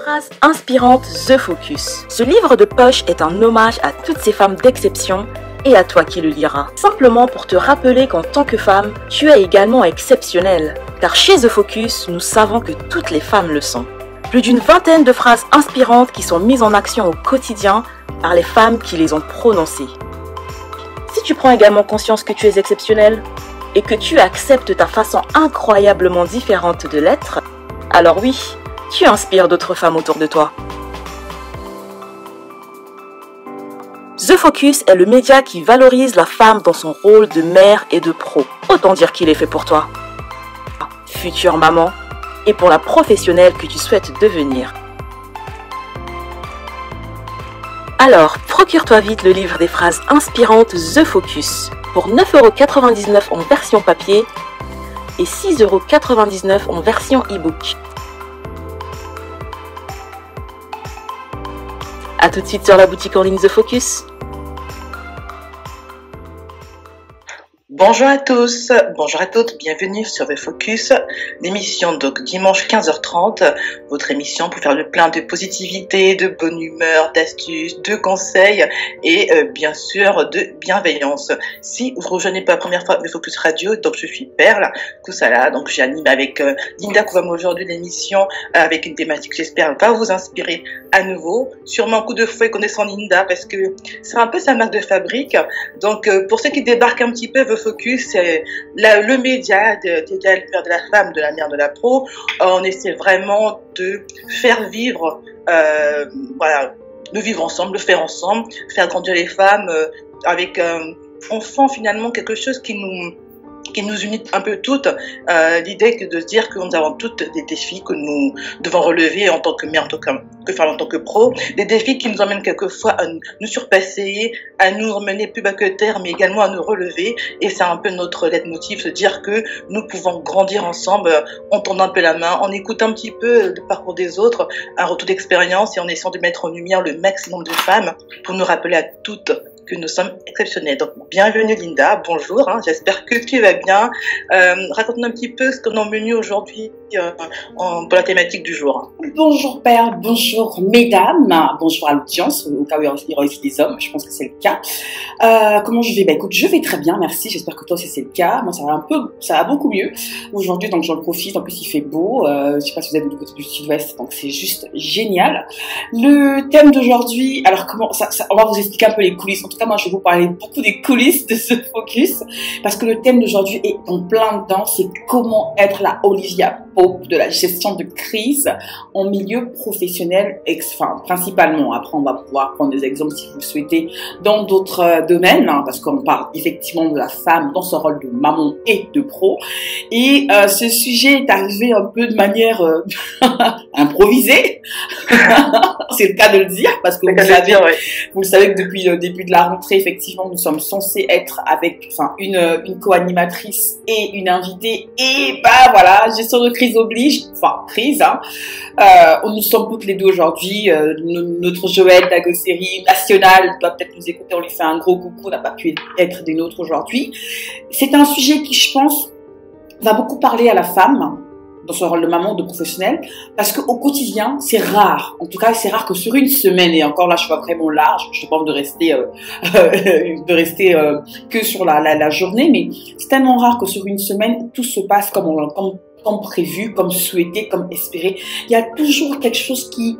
Phrase inspirante The Focus. Ce livre de poche est un hommage à toutes ces femmes d'exception et à toi qui le liras. Simplement pour te rappeler qu'en tant que femme, tu es également exceptionnelle. Car chez The Focus, nous savons que toutes les femmes le sont. Plus d'une vingtaine de phrases inspirantes qui sont mises en action au quotidien par les femmes qui les ont prononcées. Si tu prends également conscience que tu es exceptionnelle et que tu acceptes ta façon incroyablement différente de l'être, alors oui, tu inspires d'autres femmes autour de toi. The Focus est le média qui valorise la femme dans son rôle de mère et de pro. Autant dire qu'il est fait pour toi, future maman, et pour la professionnelle que tu souhaites devenir. Alors, procure-toi vite le livre des phrases inspirantes The Focus pour 9,99 € en version papier et 6,99 € en version e-book. A tout de suite sur la boutique en ligne The Focus. Bonjour à tous, bonjour à toutes, bienvenue sur The Focus, l'émission donc dimanche 15h30, votre émission pour faire le plein de positivité, de bonne humeur, d'astuces, de conseils et bien sûr de bienveillance. Si vous ne rejoignez pas la première fois The Focus Radio, donc je suis Perle Koussala, donc j'anime avec Linda Kouvama aujourd'hui l'émission avec une thématique j'espère va vous inspirer à nouveau. Sûrement un coup de fouet connaissant Linda parce que c'est un peu sa marque de fabrique, donc pour ceux qui débarquent un petit peu The Focus, c'est le média dédié à l'univers de la femme, de la mère, de la pro. On essaie vraiment de faire vivre, voilà, de vivre ensemble, de faire ensemble, faire grandir les femmes avec enfant finalement quelque chose qui nous unit un peu toutes, l'idée que de se dire que nous avons toutes des défis que nous devons relever en tant que mère, en tant que femme, en tant que pro, des défis qui nous emmènent quelquefois à nous surpasser, à nous emmener plus bas que terre, mais également à nous relever, et c'est un peu notre leitmotiv, se dire que nous pouvons grandir ensemble, en tendant un peu la main, en écoutant un petit peu le parcours des autres, un retour d'expérience, et en essayant de mettre en lumière le maximum de femmes, pour nous rappeler à toutes que nous sommes exceptionnels. Donc, bienvenue Linda, bonjour, j'espère que tu vas bien. Raconte-nous un petit peu ce qu'on a en menu aujourd'hui pour la thématique du jour. Bonjour Père, bonjour mesdames, bonjour à l'audience, au cas où il y aura aussi des hommes, je pense que c'est le cas. Comment je vais? Écoute, je vais très bien, merci, j'espère que toi aussi c'est le cas. Moi ça va beaucoup mieux aujourd'hui, donc j'en profite, en plus il fait beau, je sais pas si vous êtes du côté du sud-ouest, donc c'est juste génial. Le thème d'aujourd'hui, alors on va vous expliquer un peu les coulisses. En tout cas, moi, je vais vous parler beaucoup des coulisses de ce focus parce que le thème d'aujourd'hui est en plein dedans. C'est comment être la Olivia Pope de la gestion de crise en milieu professionnel, principalement. Après, on va pouvoir prendre des exemples si vous le souhaitez dans d'autres domaines, parce qu'on parle effectivement de la femme dans son rôle de maman et de pro. Et ce sujet est arrivé un peu de manière improvisée. C'est le cas de le dire parce que vous le savez que depuis le début de la rentrée, effectivement, nous sommes censés être avec une co-animatrice et une invitée. Et voilà, gestion de crise oblige, crise. Nous sommes toutes les deux aujourd'hui. Notre Joël d'Agosérie nationale doit peut-être nous écouter. On lui fait un gros coucou. On n'a pas pu être des nôtres aujourd'hui. C'est un sujet qui, je pense, va beaucoup parler à la femme dans son rôle de maman, de professionnelle, parce qu'au quotidien, c'est rare. En tout cas, c'est rare que sur une semaine, et encore là, je vois vraiment large, je pense de rester que sur la journée, mais c'est tellement rare que sur une semaine, tout se passe comme prévu, comme souhaité, comme espéré. Il y a toujours quelque chose qui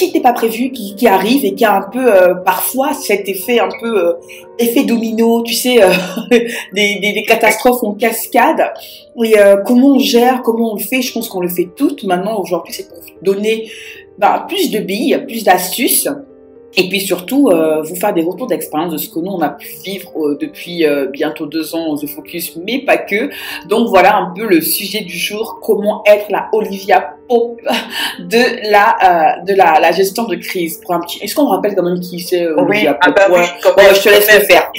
n'était pas prévu, qui arrive et qui a un peu, parfois, cet effet un peu, effet domino, tu sais, des catastrophes en cascade. Et comment on gère, comment on le fait, je pense qu'on le fait toutes. Maintenant, aujourd'hui, c'est pour donner plus de billes, plus d'astuces. Et puis surtout, vous faire des retours d'expérience de ce que nous, on a pu vivre depuis bientôt 2 ans The Focus, mais pas que. Donc voilà un peu le sujet du jour, comment être la Olivia Pope de la gestion de crise. Est-ce qu'on rappelle quand même qui c'est Olivia Pope? Oui, je te laisse le faire.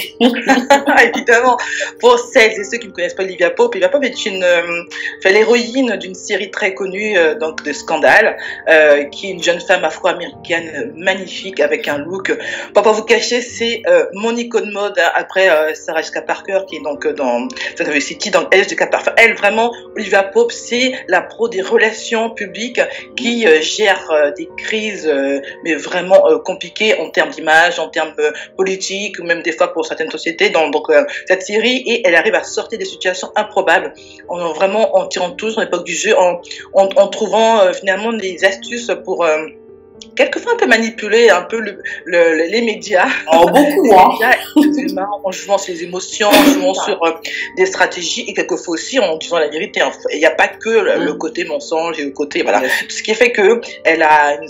Évidemment, pour celles et ceux qui ne connaissent pas Olivia Pope est l'héroïne d'une série très connue donc de Scandale, qui est une jeune femme afro-américaine magnifique avec un look. Pour pas vous cacher, c'est mon icône mode après Sarah Jessica Parker qui est donc dans City, donc elle vraiment Olivia Pope, c'est la pro des relations public qui gère des crises, mais vraiment compliquées en termes d'image, en termes politiques, ou même des fois pour certaines sociétés. Donc cette série, et elle arrive à sortir des situations improbables, en tirant tout sur l'époque du jeu, en trouvant finalement des astuces pour quelquefois un peu manipuler un peu les médias. Oh, beaucoup, les médias, en jouant sur les émotions, en jouant sur des stratégies, et quelquefois aussi en disant la vérité. Il n'y a pas que le côté mensonge et le côté, voilà. Ce qui fait que elle a une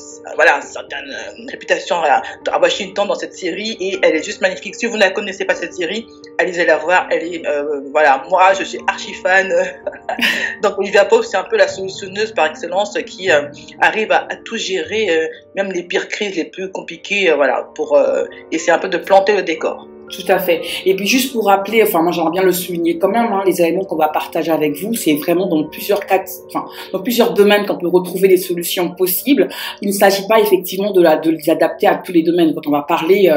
certaine réputation à Washington dans cette série, et elle est juste magnifique. Si vous ne la connaissez pas, cette série, allez la voir. Elle est, moi, je suis archi fan. Donc Olivia Pope, c'est un peu la solutionneuse par excellence qui arrive à tout gérer, même les pires crises, les plus compliquées, pour essayer un peu de planter le décor. Tout à fait. Et puis juste pour rappeler, moi j'aimerais bien le souligner quand même, les éléments qu'on va partager avec vous, c'est vraiment dans plusieurs cas, dans plusieurs domaines qu'on peut retrouver des solutions possibles. Il ne s'agit pas effectivement de les adapter à tous les domaines. Quand on va parler,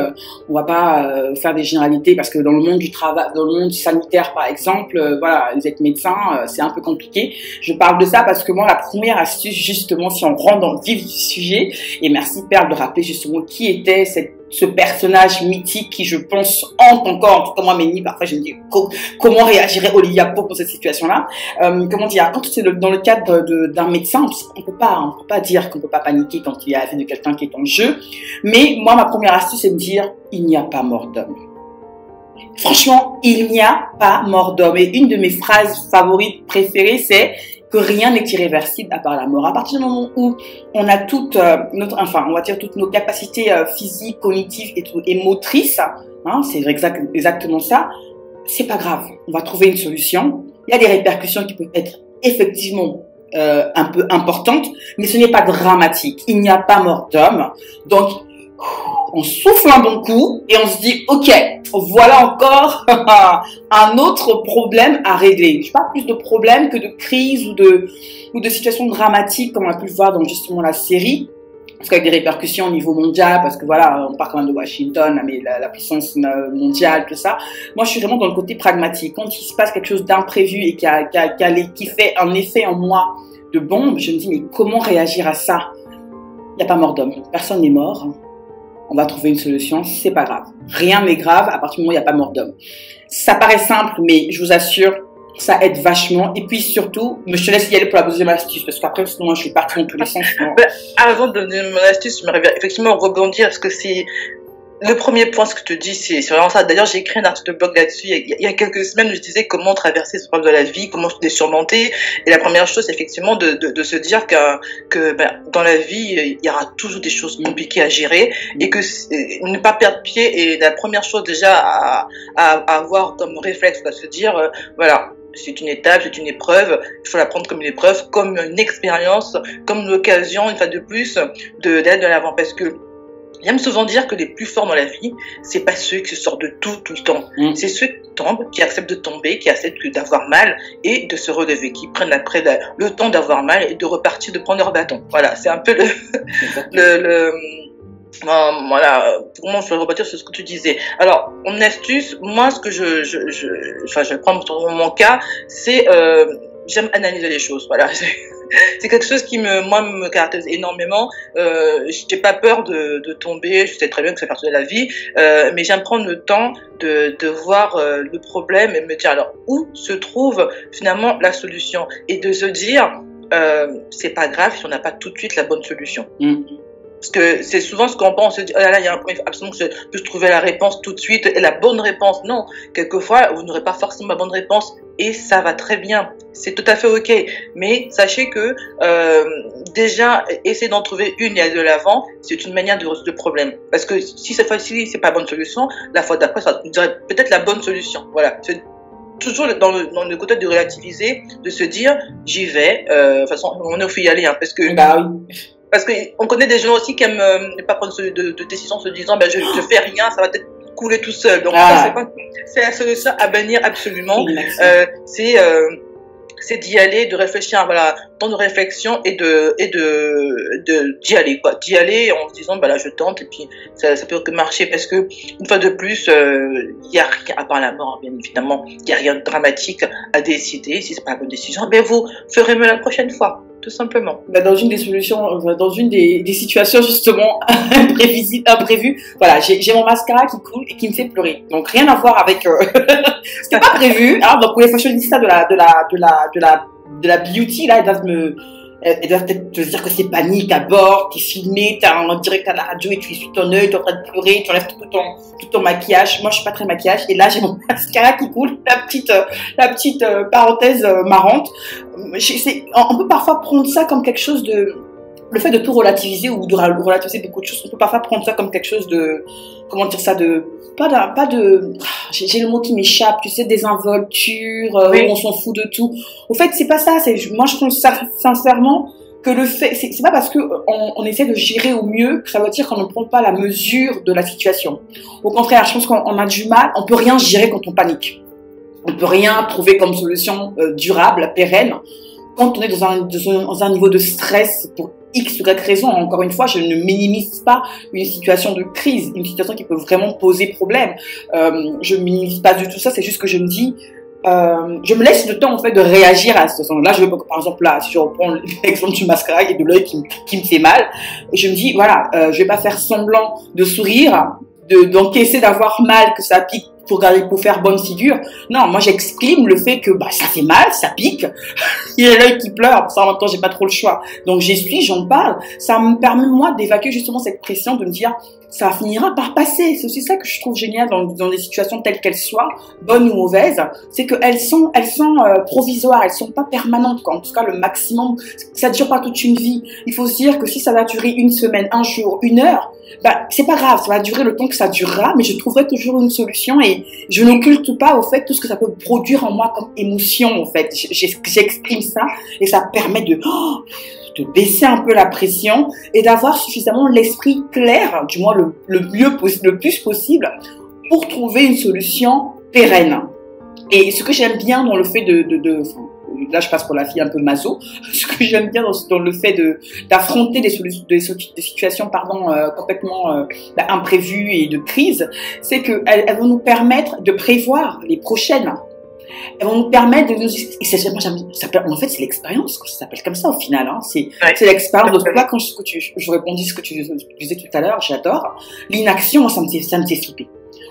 on va pas faire des généralités, parce que dans le monde du travail, dans le monde sanitaire par exemple, vous êtes médecin, c'est un peu compliqué. Je parle de ça parce que moi, la première astuce, justement, si on rentre dans le vif du sujet, et merci Perle de rappeler justement qui était ce personnage mythique qui, je pense, hante encore, en tout cas moi, Méni, parfois je me dis comment réagirait Olivia Pope dans cette situation-là. Comment dire, quand c'est dans le cadre d'un médecin, on peut pas dire qu'on peut pas paniquer quand il y a affaire de quelqu'un qui est en jeu. Mais moi, ma première astuce, c'est de dire, il n'y a pas mort d'homme. Franchement, il n'y a pas mort d'homme. Et une de mes phrases favorites préférées, c'est que rien n'est irréversible à part la mort. À partir du moment où on a toutes toutes nos capacités physiques, cognitives et motrices, c'est exactement ça, c'est pas grave. On va trouver une solution. Il y a des répercussions qui peuvent être effectivement un peu importantes, mais ce n'est pas dramatique. Il n'y a pas mort d'homme. Donc, on souffle un bon coup et on se dit, ok, voilà encore un autre problème à régler. Je parle plus de problèmes que de crise ou de situations dramatiques comme on a pu le voir dans justement la série, parce qu'avec des répercussions au niveau mondial, parce que on parle quand même de Washington, mais la puissance mondiale, tout ça. Moi, je suis vraiment dans le côté pragmatique. Quand il se passe quelque chose d'imprévu et qui fait un effet en moi de bombe, je me dis, mais comment réagir à ça? Il n'y a pas mort d'homme. Personne n'est mort. On va trouver une solution, c'est pas grave. Rien n'est grave à partir du moment où il n'y a pas mort d'homme. Ça paraît simple, mais je vous assure, ça aide vachement. Et puis surtout, je te laisse y aller pour la deuxième astuce, parce qu'après, sinon, moi, je suis partie dans tous les sens. Avant de donner mon astuce, je me effectivement rebondir, parce que c'est le premier point, ce que tu dis, c'est vraiment ça. D'ailleurs, j'ai écrit un article de blog là-dessus il y a quelques semaines où je disais comment traverser ce problème de la vie, comment les surmonter. Et la première chose, c'est effectivement de se dire que dans la vie, il y aura toujours des choses compliquées à gérer, et que ne pas perdre pied est la première chose déjà à avoir comme réflexe, à se dire, c'est une étape, c'est une épreuve, il faut la prendre comme une épreuve, comme une expérience, comme l'occasion, une fois de plus, d'aller de l'avant. Parce que j'aime souvent dire que les plus forts dans la vie, c'est pas ceux qui sortent de tout le temps. C'est ceux qui tombent, qui acceptent de tomber, qui acceptent d'avoir mal et de se relever, qui prennent après le temps d'avoir mal et de repartir, de prendre leur bâton. Voilà, c'est un peu pour moi, je vais rebâtir sur ce que tu disais. Alors, en astuce, moi, ce que je vais prendre pour mon cas, c'est, j'aime analyser les choses. Voilà. C'est quelque chose qui me caractérise énormément. J'ai pas peur de tomber. Je sais très bien que ça fait partie de la vie, mais j'aime prendre le temps de voir le problème et me dire alors où se trouve finalement la solution, et de se dire c'est pas grave si on n'a pas tout de suite la bonne solution. Parce que c'est souvent ce qu'on pense, on se dit, oh là là, il y a un point, absolument que je peux trouver la réponse tout de suite, et la bonne réponse. Non, quelquefois, vous n'aurez pas forcément la bonne réponse, et ça va très bien. C'est tout à fait OK. Mais sachez que, déjà, essayer d'en trouver une et aller de l'avant, c'est une manière de résoudre le problème. Parce que si cette fois-ci, c'est pas la bonne solution, la fois d'après, ça vous aurait peut-être la bonne solution. Voilà. C'est toujours dans le côté de relativiser, de se dire, j'y vais, de toute façon, on est au fait y aller, parce que, oui. Parce qu'on connaît des gens aussi qui aiment ne pas prendre de décision se disant je fais rien, ça va peut-être couler tout seul. Donc c'est la solution à bannir absolument. C'est d'y aller, de réfléchir, temps de réflexion et d'y aller, quoi. D'y aller en se disant je tente, et puis ça peut que marcher, parce que une fois de plus, il y a rien à part la mort, bien évidemment. Il y a rien de dramatique à décider. Si c'est pas la bonne décision, vous ferez mieux la prochaine fois. tout simplement. Bah, dans une des solutions, dans une des situations justement imprévisibles, imprévues, voilà, j'ai mon mascara qui coule et qui me fait pleurer. Donc rien à voir avec, c'était pas prévu. Hein, donc pour les fashionistas de la beauty là, elles doivent peut-être te dire que c'est panique à bord, t'es filmé, t'es en direct à la radio et tu essuies ton œil, t'es en train de pleurer, tu enlèves tout ton maquillage. Moi, je suis pas très maquillage et là, j'ai mon mascara qui coule, la petite parenthèse marrante. On peut parfois prendre ça comme quelque chose de, le fait de tout relativiser ou de relativiser beaucoup de choses, on peut parfois prendre ça comme quelque chose de, comment dire ça, j'ai le mot qui m'échappe, tu sais, désinvolture, Oui. où on s'en fout de tout. Au fait, c'est pas ça, moi je pense sincèrement que le fait, c'est pas parce que on essaie de gérer au mieux que ça veut dire qu'on ne prend pas la mesure de la situation. Au contraire, je pense qu'on a du mal, on peut rien gérer quand on panique. On peut rien trouver comme solution durable, pérenne, quand on est dans un niveau de stress pour X ou Y raison. Encore une fois, je ne minimise pas une situation de crise, une situation qui peut vraiment poser problème. Je ne minimise pas du tout ça, c'est juste que je me dis, je me laisse le temps en fait de réagir à la situation. Là, par exemple, là, si je reprends l'exemple du mascara et de l'œil qui me fait mal, je me dis, voilà, je vais pas faire semblant de sourire, d'encaisser d'avoir mal, que ça pique pour faire bonne figure. Non, moi j'exprime le fait que bah ça fait mal, ça pique. Il y a l'œil qui pleure, ça en même temps j'ai pas trop le choix. Donc j'essuie, j'en parle. Ça me permet moi d'évacuer justement cette pression, de me dire ça finira par passer. C'est aussi ça que je trouve génial dans des situations telles qu'elles soient, bonnes ou mauvaises, c'est qu'elles sont provisoires, elles sont pas permanentes quoi. En tout cas le maximum, ça dure pas toute une vie. Il faut se dire que si ça va durer une semaine, un jour, une heure, bah c'est pas grave, ça va durer le temps que ça durera, mais je trouverai toujours une solution et je n'occulte pas au fait tout ce que ça peut produire en moi comme émotion en fait. J'exprime ça et ça permet de baisser un peu la pression et d'avoir suffisamment l'esprit clair, du moins le plus possible, pour trouver une solution pérenne. Et ce que j'aime bien dans le fait là je passe pour la fille un peu maso, ce que j'aime bien dans le fait d'affronter des situations complètement imprévues et de crise, c'est qu'elles vont nous permettre de prévoir les prochaines. Elles vont nous permettre de nous... En fait, c'est l'expérience, ça s'appelle comme ça au final. Hein. C'est l'expérience. Donc là, quand je répondis ce que tu disais tout à l'heure, j'adore. L'inaction, moi, ça me fait flipper.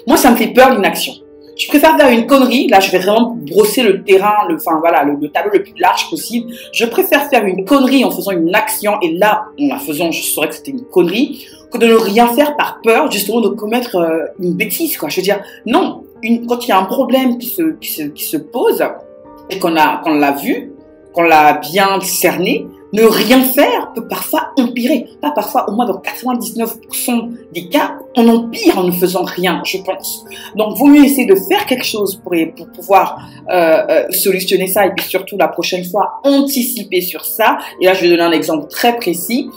Moi, ça me fait peur, l'inaction. Je préfère faire une connerie. Là, je vais vraiment brosser le terrain, le tableau le plus large possible. Je préfère faire une connerie en faisant une action. Et là, en la faisant, je saurais que c'était une connerie, que de ne rien faire par peur, justement, de commettre une bêtise, quoi. Je veux dire, non. Quand il y a un problème qui se pose et qu'on l'a vu, qu'on l'a bien cerné, ne rien faire peut parfois empirer. Pas parfois, au moins dans 99% des cas, on empire en ne faisant rien, je pense. Donc, vaut mieux essayer de faire quelque chose pour pouvoir solutionner ça et puis surtout la prochaine fois anticiper sur ça. Et là, je vais donner un exemple très précis.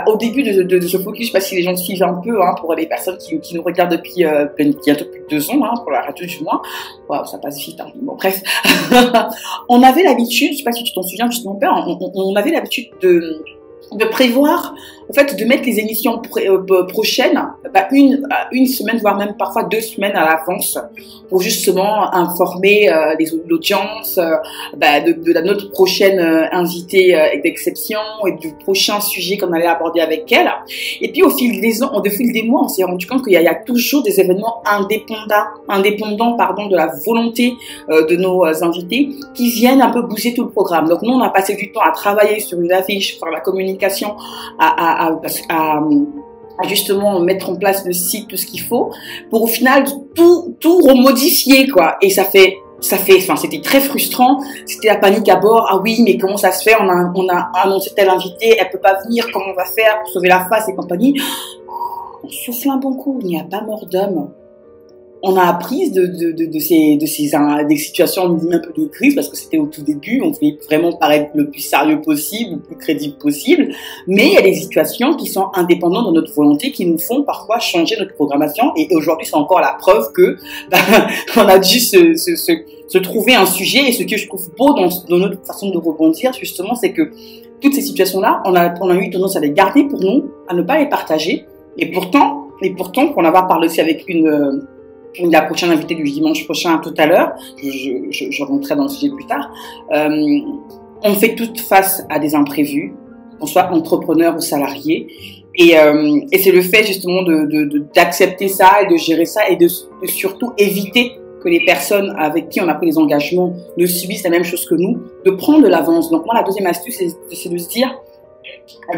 Au début de ce focus, je sais pas si les gens suivent un peu, hein, pour les personnes qui nous regardent depuis bientôt plus de 2 ans, hein, pour la radio du moins. Waouh, ça passe vite. Hein. Bon, bref, on avait l'habitude, je sais pas si tu t'en souviens, justement, on avait l'habitude de prévoir, en fait, de mettre les émissions prochaines une semaine, voire même parfois 2 semaines à l'avance, pour justement informer l'audience de notre prochaine invitée d'exception et du prochain sujet qu'on allait aborder avec elle. Et puis au fil des mois, on s'est rendu compte qu'il y a toujours des événements indépendants de la volonté de nos invités qui viennent un peu bouger tout le programme. Donc nous, on a passé du temps à travailler sur une affiche, faire la communication, à justement mettre en place le site, tout ce qu'il faut, pour au final tout remodifier, quoi. Et c'était très frustrant. C'était la panique à bord. Ah oui, mais comment ça se fait? On a annoncé telle invitée, elle peut pas venir. Comment on va faire pour sauver la face et compagnie? On souffle un bon coup. Il n'y a pas mort d'homme. On a appris des situations un peu de crise parce que c'était au tout début, on voulait vraiment paraître le plus sérieux possible, le plus crédible possible, mais il y a des situations qui sont indépendantes de notre volonté, qui nous font parfois changer notre programmation et aujourd'hui c'est encore la preuve que on a dû se trouver un sujet et ce que je trouve beau dans notre façon de rebondir justement, c'est que toutes ces situations-là, on a eu tendance à les garder pour nous, à ne pas les partager et pourtant, pour en avoir parlé aussi avec la prochaine invitée du dimanche prochain tout à l'heure, je rentrerai dans le sujet plus tard, on fait toutes face à des imprévus, qu'on soit entrepreneur ou salarié. Et c'est le fait justement d'accepter ça et de gérer ça et de surtout éviter que les personnes avec qui on a pris des engagements ne subissent la même chose que nous, de prendre de l'avance. Donc moi, la deuxième astuce, c'est de se dire,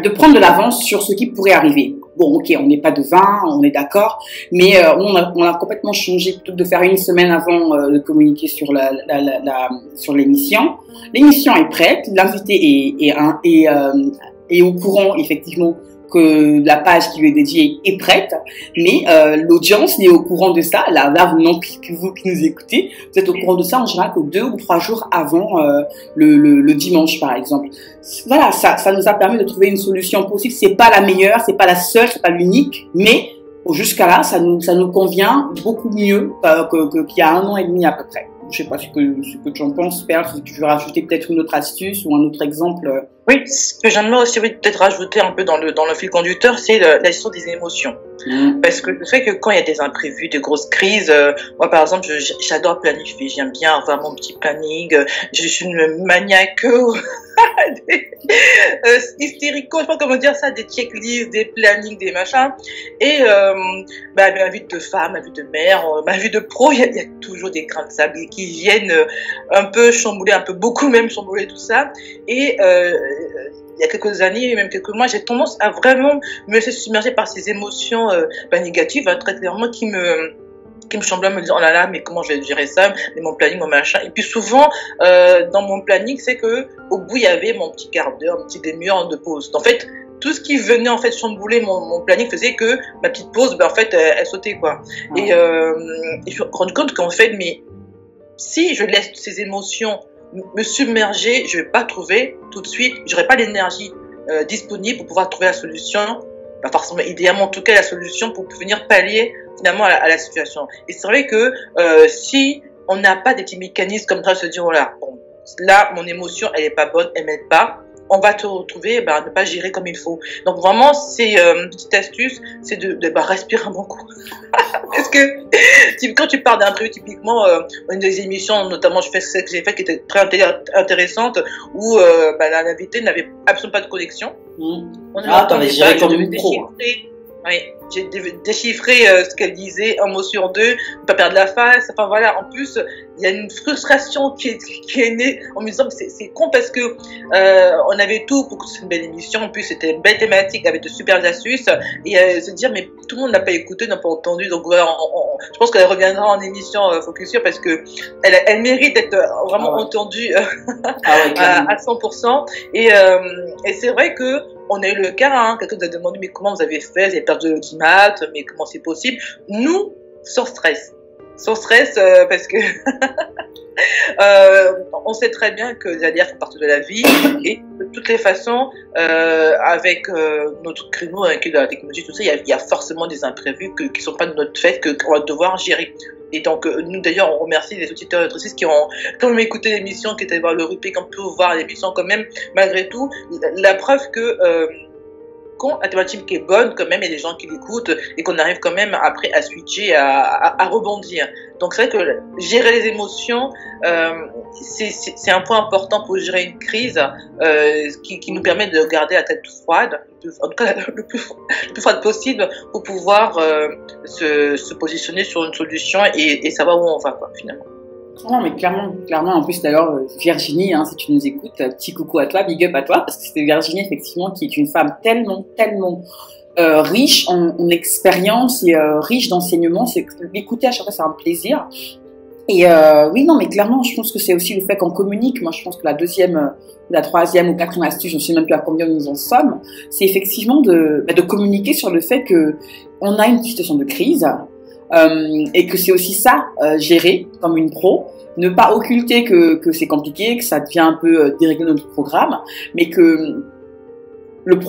de prendre de l'avance sur ce qui pourrait arriver. Bon, ok, on n'est pas devin, on est d'accord, mais on a complètement changé. Plutôt que de faire une semaine avant de communiquer sur sur l'émission. L'émission est prête, l'invité est au courant effectivement que la page qui lui est dédiée est prête, mais l'audience n'est au courant de ça. Là, vous qui nous écoutez, vous êtes au courant de ça en général que 2 ou 3 jours avant le dimanche, par exemple. Voilà, ça nous a permis de trouver une solution possible. C'est pas la meilleure, c'est pas la seule, c'est pas l'unique, mais jusqu'à là, ça nous convient beaucoup mieux qu'il y a 1 an et demi à peu près. Je sais pas ce que tu en penses, Perle, si tu veux rajouter peut-être une autre astuce ou un autre exemple. Oui, ce que j'aimerais aussi peut-être rajouter un peu dans le fil conducteur, c'est la gestion des émotions. Parce que le fait que quand il y a des imprévus, des grosses crises, moi par exemple, j'adore planifier, j'aime bien avoir mon petit planning, je suis une maniaque hystérico, je sais pas comment dire ça, des checklists, des plannings, des machins. Et ma vie de femme, ma vie de mère, ma vie de pro, il y a toujours des grains de sable qui viennent un peu chambouler, un peu beaucoup même chambouler tout ça. Et il y a quelques années, même quelques mois, j'ai tendance à vraiment me laisser submerger par ces émotions négatives, très clairement, qui me chamboulent, me disant oh là là, mais comment je vais gérer ça, mais mon planning, mon machin. Et puis souvent, dans mon planning, c'est que au bout, il y avait mon petit quart d'heure, mon petit demi-heure de pause. En fait, tout ce qui venait en fait chambouler mon planning faisait que ma petite pause, en fait, elle sautait quoi. Et je me suis rendu compte qu'en fait, mais si je laisse ces émotions me submerger, je vais pas trouver tout de suite, j'aurai pas l'énergie disponible pour pouvoir trouver la solution, pas forcément idéalement en tout cas la solution pour venir pallier finalement à la situation. Et c'est vrai que si on n'a pas des petits mécanismes comme ça, se dire voilà, bon, là mon émotion elle est pas bonne, elle m'aide pas, on va te retrouver à ne pas gérer comme il faut. Donc vraiment, c'est une petite astuce, c'est de respirer un bon coup. Parce que quand tu parles d'un truc, typiquement, une des émissions, notamment celle que j'ai faite qui était très intéressante, où l'invité n'avait absolument pas de connexion. T'avais géré comme une pro. Oui, j'ai déchiffré ce qu'elle disait, un mot sur deux, ne pas perdre la face. Enfin voilà, en plus, il y a une frustration qui est née en me disant que c'est con parce que on avait tout pour que c'est une belle émission. En plus, c'était une belle thématique avec de super astuces. Et se dire, mais tout le monde n'a pas écouté, n'a pas entendu. Donc voilà, je pense qu'elle reviendra en émission Focus Sur parce que elle mérite d'être vraiment entendue à 100%. Et c'est vrai que on a eu le cas, quelqu'un nous a demandé mais comment vous avez fait, vous avez perdu le l'audimat, mais comment c'est possible? Nous, sans stress. Sans stress parce que on sait très bien que les aléas font partie de la vie et de toutes les façons, avec notre créneau, avec la technologie, tout ça, il y a forcément des imprévus qui ne sont pas de notre fait, qu'on va devoir gérer. Et donc, nous d'ailleurs, on remercie les auditeurs et auditrices qui ont quand même écouté l'émission, qui étaient voir le replay, qui ont pu voir l'émission quand même, malgré tout. La preuve que quand la thématique est bonne, quand même, il y a des gens qui l'écoutent et qu'on arrive quand même après à switcher, à rebondir. Donc c'est vrai que gérer les émotions, c'est un point important pour gérer une crise qui nous permet de garder la tête froide, en tout cas le plus froide possible pour pouvoir se positionner sur une solution et savoir où on va quoi, finalement. Non, mais clairement, en plus d'ailleurs, Virginie, si tu nous écoutes, petit coucou à toi, big up à toi, parce que c'était Virginie, effectivement, qui est une femme tellement riche en expérience et riche d'enseignement. C'est l'écouter à chaque fois, c'est un plaisir. Et oui, non, mais clairement, je pense que c'est aussi le fait qu'on communique. Moi, je pense que la deuxième, la troisième ou quatrième astuce, je ne sais même plus à combien nous en sommes, c'est effectivement de communiquer sur le fait que on a une situation de crise. Et que c'est aussi ça, gérer comme une pro, ne pas occulter que c'est compliqué, que ça devient un peu dérégler notre programme, mais que le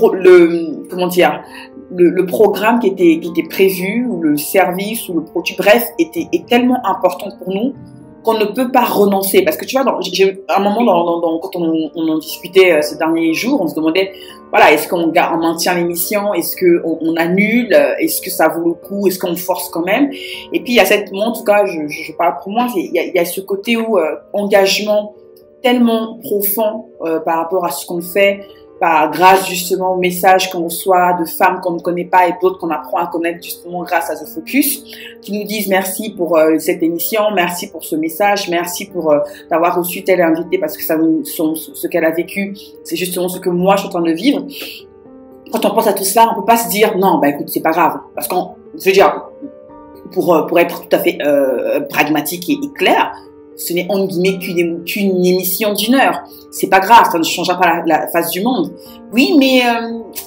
programme qui était prévu, ou le service, ou le produit, bref, est tellement important pour nous qu'on ne peut pas renoncer. Parce que tu vois, j'ai un moment quand on en discutait ces derniers jours, on se demandait, voilà, est-ce qu'on maintient l'émission, est-ce qu'on annule, est-ce que ça vaut le coup, est-ce qu'on force quand même? Et puis il y a moi en tout cas, je parle pour moi, il y a ce côté où engagement tellement profond par rapport à ce qu'on fait, grâce justement aux messages qu'on reçoit de femmes qu'on ne connaît pas et d'autres qu'on apprend à connaître justement grâce à The Focus, qui nous disent merci pour cette émission, merci pour ce message, merci pour d'avoir reçu telle invitée parce que ce qu'elle a vécu, c'est justement ce que moi je suis en train de vivre. Quand on pense à tout cela, on peut pas se dire non, bah écoute, c'est pas grave, parce je veux dire, pour être tout à fait pragmatique et clair, ce n'est en guillemets qu'une émission d'1 heure. C'est pas grave, ça ne changera pas la face du monde. Oui, mais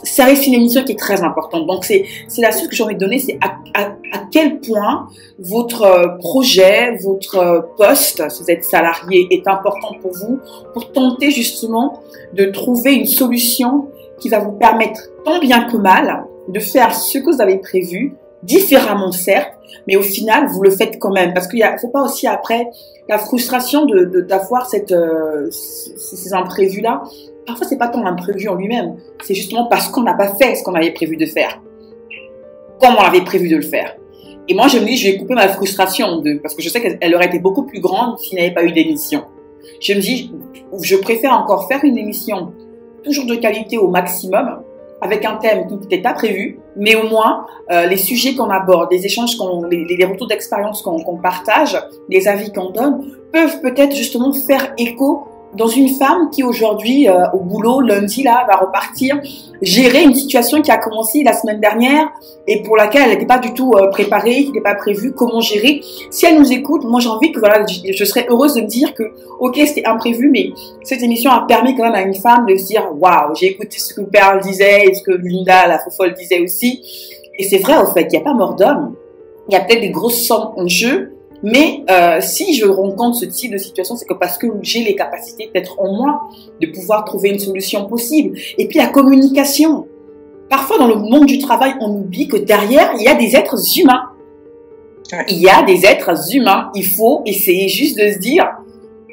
ça reste une émission qui est très importante. Donc c'est la suite que j'ai envie de donner, c'est à quel point votre projet, votre poste, si vous êtes salarié, est important pour vous, pour tenter justement de trouver une solution qui va vous permettre tant bien que mal de faire ce que vous avez prévu, différemment certes, mais au final vous le faites quand même, parce qu'il faut pas aussi après la frustration d'avoir ces imprévus là. Parfois c'est pas tant l'imprévu en lui-même, c'est justement parce qu'on n'a pas fait ce qu'on avait prévu de faire, comme on avait prévu de le faire. Et moi je me dis, je vais couper ma frustration parce que je sais qu'elle aurait été beaucoup plus grande s'il n'y avait pas eu d'émission. Je me dis, je préfère encore faire une émission toujours de qualité au maximum, avec un thème qui n'était pas prévu, mais au moins les sujets qu'on aborde, les échanges, les retours d'expérience qu'on partage, les avis qu'on donne, peuvent peut-être justement faire écho dans une femme qui aujourd'hui, au boulot, lundi, là, va repartir, gérer une situation qui a commencé la semaine dernière et pour laquelle elle n'était pas du tout préparée, qui n'était pas prévue, comment gérer. Si elle nous écoute, moi j'ai envie que voilà, je serais heureuse de me dire que ok, c'était imprévu, mais cette émission a permis quand même à une femme de se dire waouh, j'ai écouté ce que Perle disait et ce que Linda, la fofolle, disait aussi. Et c'est vrai, au fait, il n'y a pas mort d'homme. Il y a peut-être des grosses sommes en jeu. Mais si je rencontre ce type de situation, c'est que parce que j'ai les capacités peut-être en moi de pouvoir trouver une solution possible. Et puis la communication. Parfois dans le monde du travail, on oublie que derrière, il y a des êtres humains. Il y a des êtres humains. Il faut essayer juste de se dire,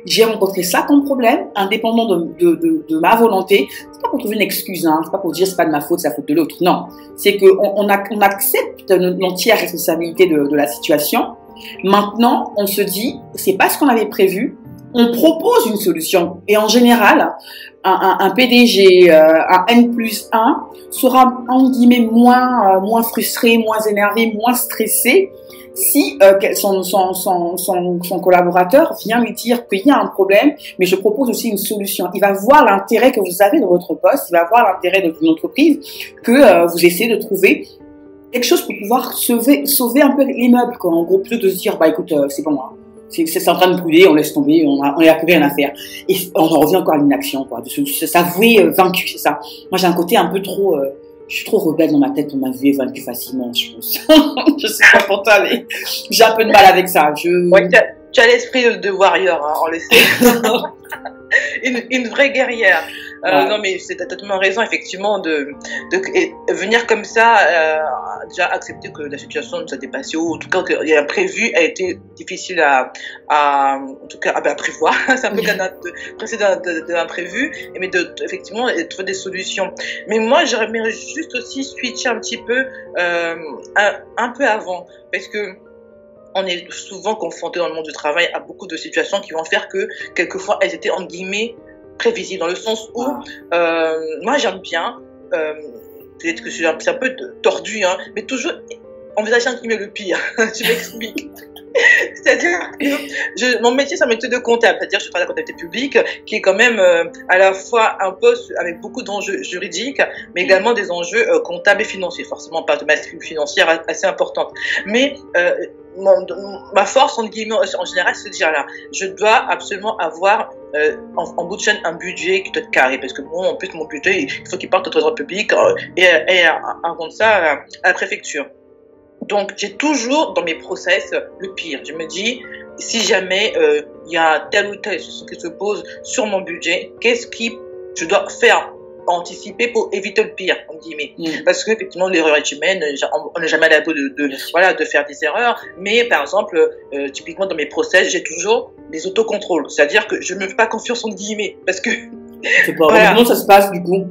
j'ai rencontré ça comme problème, indépendant de ma volonté. C'est pas pour trouver une excuse, hein. C'est pas pour dire c'est pas de ma faute, c'est la faute de l'autre. Non, c'est que on accepte l'entière responsabilité de la situation. Maintenant, on se dit, c'est pas ce qu'on avait prévu, on propose une solution. Et en général, un PDG, un N+1 sera, en guillemets, moins frustré, moins énervé, moins stressé si son collaborateur vient lui dire qu'il y a un problème, mais je propose aussi une solution. Il va voir l'intérêt que vous avez de votre poste, il va voir l'intérêt de votre entreprise, que vous essayez de trouver quelque chose pour pouvoir sauver un peu les meubles, quoi. En gros, plutôt de se dire, bah écoute, c'est bon, hein. C'est en train de brûler, on laisse tomber, on a plus rien à faire. Et on en revient encore à l'inaction, quoi, de s'avouer vaincu, c'est ça. Moi, j'ai un côté un peu trop, je suis trop rebelle dans ma tête pour m'avouer vaincu facilement, je pense. Je sais pas pour toi, mais j'ai un peu de mal avec ça. Ouais, tu as l'esprit de warrior, hein, on le sait. une vraie guerrière. Ouais. Non, mais c'est totalement raison, effectivement, de venir comme ça, déjà accepter que la situation nous a dépassé, ou en tout cas, que l'imprévu a été difficile en tout cas, à prévoir. C'est un peu précédent de l'imprévu, mais effectivement, trouver des solutions. Mais moi, j'aimerais juste aussi switcher un petit peu, un peu avant, parce que on est souvent confronté dans le monde du travail à beaucoup de situations qui vont faire que, quelquefois, elles étaient, en guillemets, prévisible, dans le sens où moi j'aime bien, peut-être que c'est un peu tordu, hein, mais toujours envisager un le pire. Je m'explique. C'est-à-dire que mon métier, c'est un métier de comptable, c'est-à-dire que je fais la comptabilité publique, qui est quand même à la fois un poste avec beaucoup d'enjeux juridiques, mais également des enjeux comptables et financiers, forcément pas de masse financière assez importante. Mais ma force, en guillemets, en général, c'est de dire là, je dois absolument avoir en bout de chaîne un budget qui doit être carré, parce que bon, en plus mon budget, il faut qu'il parte au trésor public et avant ça à la préfecture. Donc j'ai toujours dans mes process le pire. Je me dis, si jamais il y a telle ou telle situation qui se pose sur mon budget, qu'est-ce que je dois faire, anticiper pour éviter le pire, en guillemets. Parce que effectivement l'erreur est humaine, on n'est jamais à l'abri de faire des erreurs, mais par exemple typiquement dans mes process, j'ai toujours des autocontrôles, c'est-à-dire que je ne me fais pas confiance, en guillemets, parce que c'est pas voilà. Comment ça se passe du coup?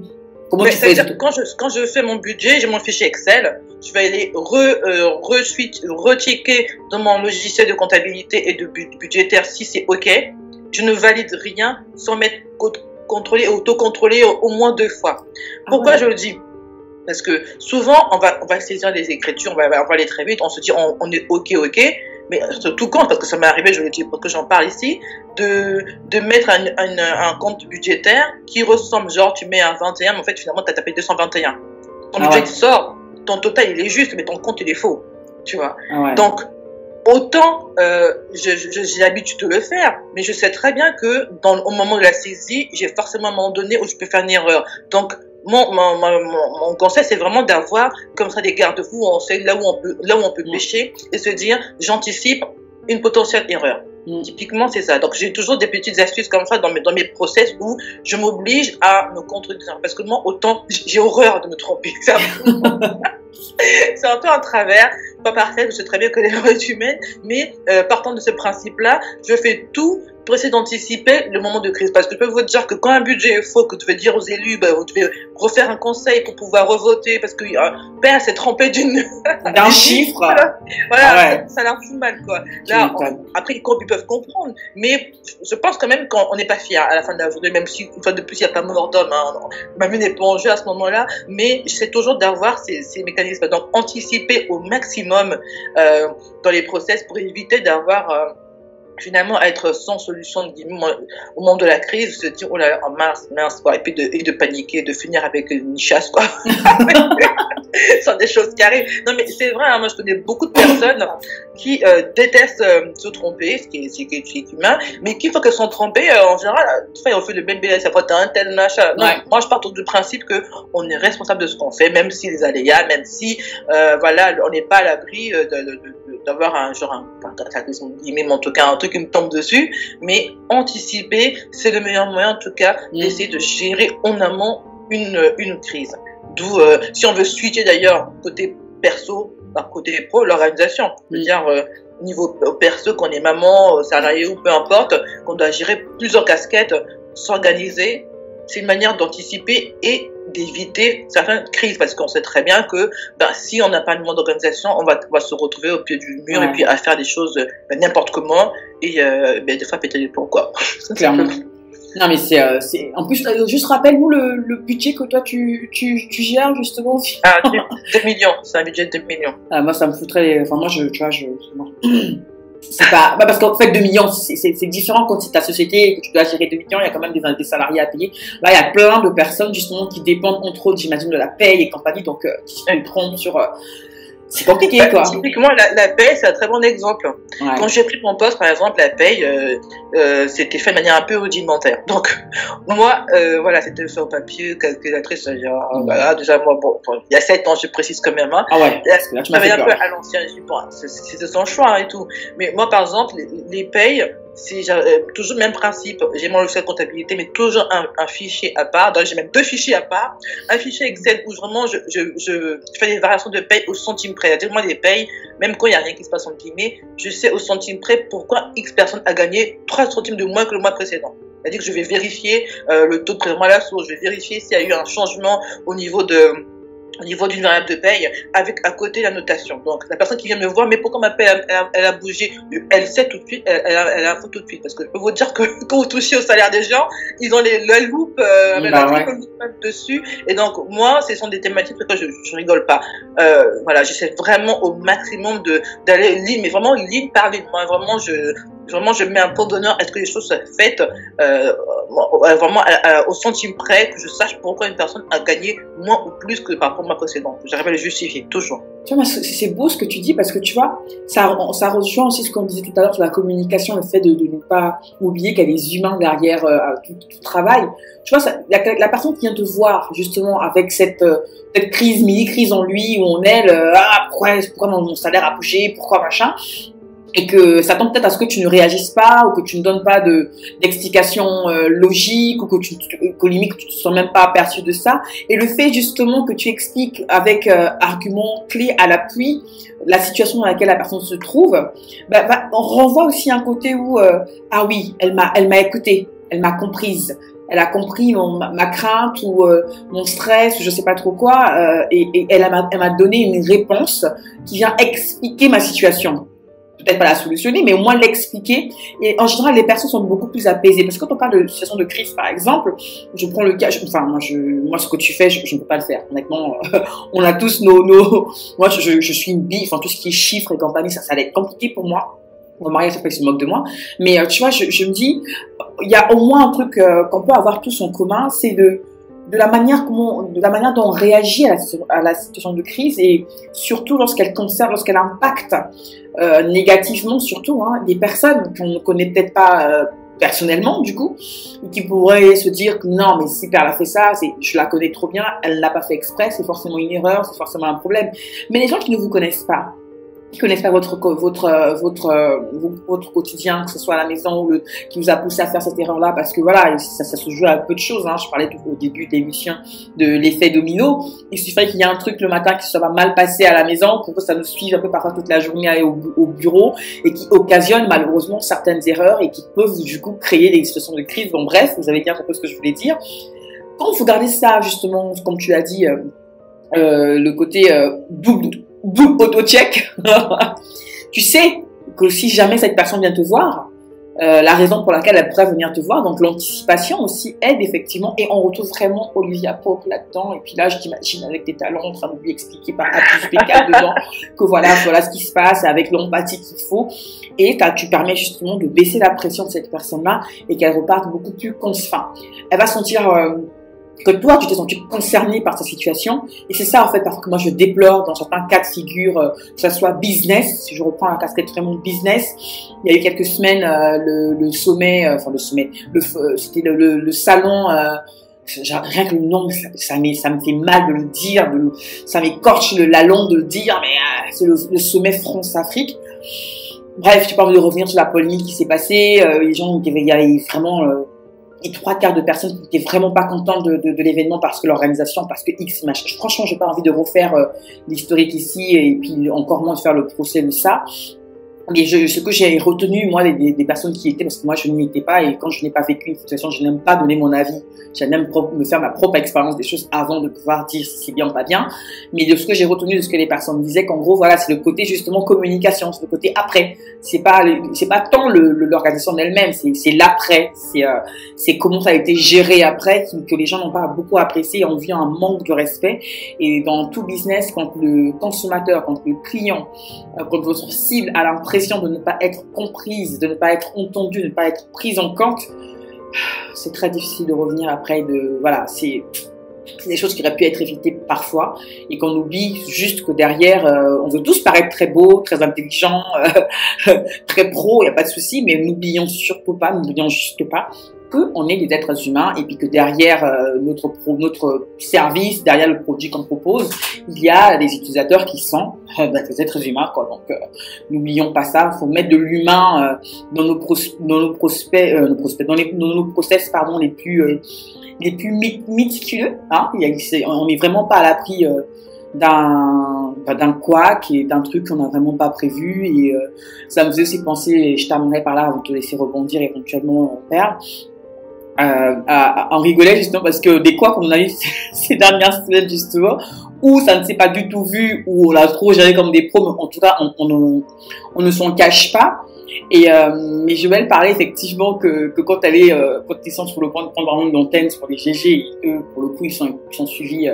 Comment tu fais? C'est-à-dire que quand je fais mon budget, j'ai mon fichier Excel, je vais aller rechecker dans mon logiciel de comptabilité et de budgétaire si c'est OK. je ne valide rien sans m'être contrôlé, auto-contrôlé au moins 2 fois. Pourquoi je le dis? Parce que souvent, on va saisir les écritures, on va aller très vite, on se dit on est ok, mais surtout quand, parce que ça m'est arrivé, je le dis parce que j'en parle ici, de mettre un compte budgétaire qui ressemble, genre tu mets un 21, mais en fait finalement tu as tapé 221. Ton budget sort, ton total il est juste, mais ton compte il est faux, tu vois. Donc, autant j'ai l'habitude de le faire, mais je sais très bien que au moment de la saisie, j'ai forcément un moment donné où je peux faire une erreur. Donc, mon conseil, c'est vraiment d'avoir comme ça des garde-fous, on sait là où on peut pêcher et se dire, j'anticipe une potentielle erreur. Typiquement, c'est ça. Donc, j'ai toujours des petites astuces comme ça dans mes process où je m'oblige à me contredire. Parce que moi, autant, j'ai horreur de me tromper. C'est un peu un travers. Pas parfait, je sais très bien que l'erreur est humaine, mais partant de ce principe-là, je fais tout pour essayer d'anticiper le moment de crise. Parce que je peux vous dire que quand un budget est faux, que tu devez dire aux élus, vous devez refaire un conseil pour pouvoir revoter, parce que père s'est trompé d'un chiffre. Voilà, ça leur fout mal, quoi. Là, après, ils peuvent comprendre, mais je pense quand même qu'on n'est pas fiers à la fin de la journée, même si, une fois de plus, il n'y a pas mort d'homme. Ma vie n'est pas en jeu à ce moment-là, mais j'essaie toujours d'avoir ces mécanismes. Donc, anticiper au maximum dans les process pour éviter d'avoir finalement à être sans solution au moment de la crise, se dire oh là là, oh mince quoi, et puis de paniquer, de finir avec une chasse quoi. Ce sont des choses qui arrivent. Non mais c'est vrai, moi je connais beaucoup de personnes qui détestent se tromper, ce qui est humain, mais qu'une fois qu'elles sont trompées, en général, on fait le bébé, ça fois t'as un tel machin. Non, moi je pars du principe que on est responsable de ce qu'on fait, même si les aléas, même si voilà, on n'est pas à l'abri d'avoir un cataclysme, mais en tout cas un truc qui me tombe dessus, mais anticiper, c'est le meilleur moyen en tout cas d'essayer de gérer en amont une crise. D'où, si on veut switcher d'ailleurs côté perso par côté pro, l'organisation, c'est-à-dire au niveau perso, qu'on est maman, salarié ou peu importe, qu'on doit gérer plusieurs casquettes, s'organiser, c'est une manière d'anticiper et d'éviter certaines crises, parce qu'on sait très bien que si on n'a pas un moment d'organisation, on va se retrouver au pied du mur et puis à faire des choses n'importe comment et des fois péter les plombs quoi. Clairement. Non mais c'est en plus juste rappelle-nous le budget que toi tu gères justement. 2 millions, c'est un budget de 2 millions. Moi ça me foutrait, enfin moi c'est pas parce qu'en fait 2 millions c'est différent quand c'est ta société et que tu dois gérer 2 millions, il y a quand même des salariés à payer. Là il y a plein de personnes justement qui dépendent entre autres, j'imagine, de la paye et compagnie, donc qui se trompent sur c'est compliqué quoi. Typiquement la paye c'est un très bon exemple. Quand j'ai pris mon poste par exemple, la paye c'était fait de manière un peu rudimentaire. Donc moi voilà, c'était sur papier, calculatrice, voilà, déjà moi bon il y a 7 ans je précise quand même je travaillais un peu à l'ancien, c'était son choix et tout. Mais moi par exemple les payes, c'est toujours le même principe. J'ai mon logiciel de comptabilité, mais toujours un fichier à part. Donc, j'ai même 2 fichiers à part. Un fichier Excel où vraiment je fais des variations de paye au centime près. C'est-à-dire, moi, les payes, même quand il n'y a rien qui se passe en guillemets, je sais au centime près pourquoi X personne a gagné 3 centimes de moins que le mois précédent. C'est-à-dire que je vais vérifier le taux de prélèvement à la source, je vais vérifier s'il y a eu un changement au niveau d'une variable de paye, avec à côté la notation. Donc, la personne qui vient me voir, mais pourquoi ma paye, elle a bougé, elle sait tout de suite, elle a info tout de suite. Parce que je peux vous dire que quand vous touchez au salaire des gens, ils ont la loupe, la dessus. Et donc, moi, ce sont des thématiques sur lesquelles je rigole pas. Voilà, j'essaie vraiment au maximum d'aller ligne, mais vraiment ligne par ligne. Moi, vraiment, je mets un point d'honneur à ce que les choses soient faites vraiment au centime près, que je sache pourquoi une personne a gagné moins ou plus que par rapport au mois précédent. J'arrive à le justifier, toujours. Tu vois, c'est beau ce que tu dis, parce que tu vois, ça rejoint aussi ce qu'on disait tout à l'heure sur la communication, le fait de ne pas oublier qu'il y a des humains derrière tout travail. Tu vois, la personne qui vient te voir justement avec cette crise, mini-crise en lui, où on est pourquoi mon salaire a bougé, pourquoi machin, et que ça tend peut-être à ce que tu ne réagisses pas ou que tu ne donnes pas d'explication logique ou qu'au limite tu ne te sens même pas aperçu de ça. Et le fait justement que tu expliques avec arguments clés à l'appui la situation dans laquelle la personne se trouve, on renvoie aussi un côté où ah oui, elle m'a écouté, elle m'a comprise. Elle a compris ma crainte ou mon stress, ou je sais pas trop quoi, et elle m'a donné une réponse qui vient expliquer ma situation. peut-être pas la solutionner, mais au moins l'expliquer. Et en général, les personnes sont beaucoup plus apaisées. Parce que quand on parle de situation de crise, par exemple, je prends le cas, moi, ce que tu fais, je ne peux pas le faire. Honnêtement, on a tous moi, je suis une bille, enfin, tout ce qui est chiffres et compagnie, ça va être compliqué pour moi. Mon mari, il se moque de moi. Mais, tu vois, je me dis, il y a au moins un truc qu'on peut avoir tous en commun, c'est de la manière dont on réagit à la situation de crise et surtout lorsqu'elle impacte négativement surtout des personnes qu'on ne connaît peut-être pas personnellement du coup, qui pourraient se dire que non mais si elle a fait ça, je la connais trop bien, elle l'a pas fait exprès, c'est forcément une erreur, c'est forcément un problème. Mais les gens qui ne vous connaissent pas, qui connaissent pas votre quotidien, que ce soit à la maison ou qui vous a poussé à faire cette erreur-là, parce que voilà, ça se joue à peu de choses. Je parlais au début de l'émission de l'effet domino. Il suffirait qu'il y ait un truc le matin qui soit mal passé à la maison pour que ça nous suive un peu parfois toute la journée à aller au bureau et qui occasionne malheureusement certaines erreurs et qui peuvent du coup créer des situations de crise. Bon bref, vous avez bien compris ce que je voulais dire. Quand vous regardez ça justement, comme tu as dit, le côté double auto-check, tu sais que si jamais cette personne vient te voir, la raison pour laquelle elle pourrait venir te voir, donc l'anticipation aussi aide effectivement, et on retrouve vraiment Olivia Pope là-dedans, et puis là je t'imagine avec tes talents en train de lui expliquer par A plus B dedans que voilà ce qui se passe avec l'empathie qu'il faut, et tu permets justement de baisser la pression de cette personne-là et qu'elle reparte beaucoup plus elle va sentir que toi, tu t'es senti concerné par sa situation. Et c'est ça, en fait, parfois que moi, je déplore dans certains cas de figure, que ce soit business, si je reprends un casquette vraiment business. Il y a eu quelques semaines, le sommet, c'était le salon, rien que le nom, ça me fait mal de le dire, ça m'écorche la langue de le dire, mais c'est le sommet France-Afrique. Bref, j'ai pas envie de revenir sur la polémique qui s'est passée, les gens, il y avait vraiment, et 3/4 de personnes qui n'étaient vraiment pas contentes de l'événement parce que l'organisation, parce que X, machin. Franchement, j'ai pas envie de refaire l'historique ici et puis encore moins de faire le procès de ça. Mais ce que j'ai retenu, moi, des personnes qui étaient, parce que moi, je n'y étais pas, et quand je n'ai pas vécu une situation, je n'aime pas donner mon avis. J'aime me faire ma propre expérience des choses avant de pouvoir dire si c'est bien ou pas bien. Mais de ce que j'ai retenu de ce que les personnes disaient, qu'en gros, voilà, c'est le côté, justement, communication, c'est le côté après. C'est pas tant l'organisation elle-même, c'est l'après. C'est comment ça a été géré après, que les gens n'ont pas beaucoup apprécié, ont vu un manque de respect. Et dans tout business, quand le consommateur, quand le client, quand votre cible a l'impression de ne pas être comprise, de ne pas être entendue, de ne pas être prise en compte, c'est très difficile de revenir après. C'est des choses qui auraient pu être évitées parfois et qu'on oublie juste que derrière, on veut tous paraître très beau, très intelligent, très pro, il n'y a pas de souci, mais n'oublions juste pas qu'on est des êtres humains et puis que derrière notre service, derrière le produit qu'on propose, il y a des utilisateurs qui sont des êtres humains, quoi. Donc, n'oublions pas ça. Il faut mettre de l'humain dans nos process, les plus méticuleux. On n'est vraiment pas à l'abri d'un couac et d'un truc qu'on n'a vraiment pas prévu. Et ça me faisait aussi penser, et je terminerai par là avant de te laisser rebondir éventuellement, Père. On rigolait justement parce que des couacs qu'on a eu ces dernières semaines justement, où ça ne s'est pas du tout vu, où on l'a trop géré comme des pros, mais en tout cas on ne s'en cache pas. Et mais Joël parlait effectivement que quand ils sont sur le point de prendre une antenne sur les GG, eux pour le coup ils sont suivis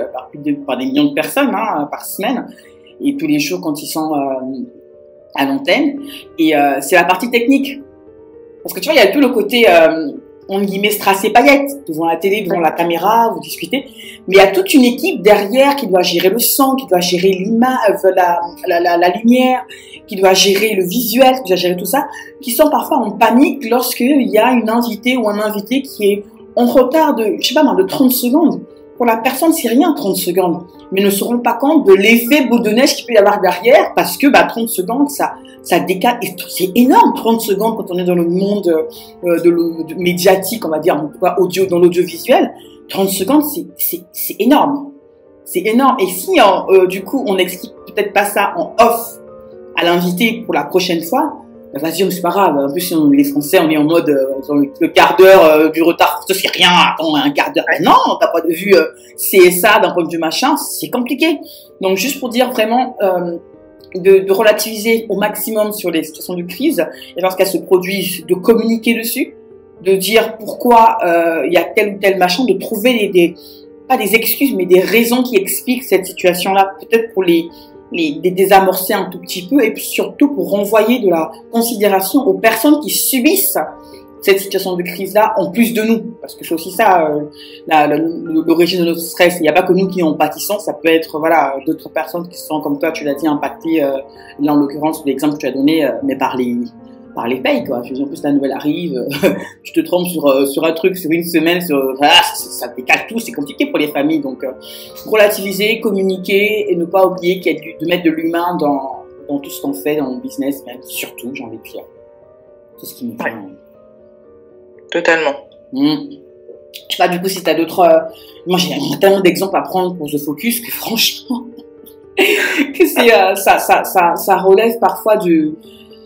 par des millions de personnes par semaine, et tous les jours quand ils sont à l'antenne. Et c'est la partie technique, parce que tu vois il y a tout le côté on guillemets strass et paillettes, devant la télé, devant la caméra, vous discutez. Mais il y a toute une équipe derrière qui doit gérer le son, qui doit gérer l'image, la lumière, qui doit gérer le visuel, qui doit gérer tout ça, qui sont parfois en panique lorsqu'il y a une invitée ou un invité qui est en retard de 30 secondes. Pour la personne, c'est rien, 30 secondes. Mais ne se rendent pas compte de l'effet boule de neige qu'il peut y avoir derrière, parce que 30 secondes, ça décale. Et c'est énorme, 30 secondes, quand on est dans le monde de médiatique, on va dire, en tout cas dans l'audiovisuel. 30 secondes, c'est énorme. C'est énorme. Et si, du coup, on n'explique peut-être pas ça en off à l'invité pour la prochaine fois, vas-y, c'est pas grave. En plus, les Français, on est en mode le quart d'heure du retard, ça fait rien. Attends, un quart d'heure. Non, t'as pas de vue CSA d'un point de vue machin, c'est compliqué. Donc, juste pour dire vraiment, de relativiser au maximum sur les situations de crise, et lorsqu'elles se produisent, de communiquer dessus, de dire pourquoi il y a tel ou tel machin, de trouver pas des excuses, mais des raisons qui expliquent cette situation-là, peut-être pour les désamorcer un tout petit peu, et puis surtout pour renvoyer de la considération aux personnes qui subissent cette situation de crise-là, en plus de nous. Parce que c'est aussi ça, l'origine de notre stress. Il n'y a pas que nous qui en pâtissons, ça peut être, voilà, d'autres personnes qui sont, comme toi, tu l'as dit, impactées, là, en l'occurrence, l'exemple que tu as donné, mais par les payes, quoi. Je veux dire, en plus, la nouvelle arrive, tu te trompes sur un truc, sur une semaine, ça décale tout, c'est compliqué pour les familles. Donc, relativiser, communiquer, et ne pas oublier de mettre de l'humain dans tout ce qu'on fait, dans le business, même, surtout, j'ai envie de dire. C'est ce qui me vient. Totalement. Je sais pas, du coup, si tu as d'autres... Moi, j'ai tellement d'exemples à prendre pour The Focus que franchement, que ça relève parfois du...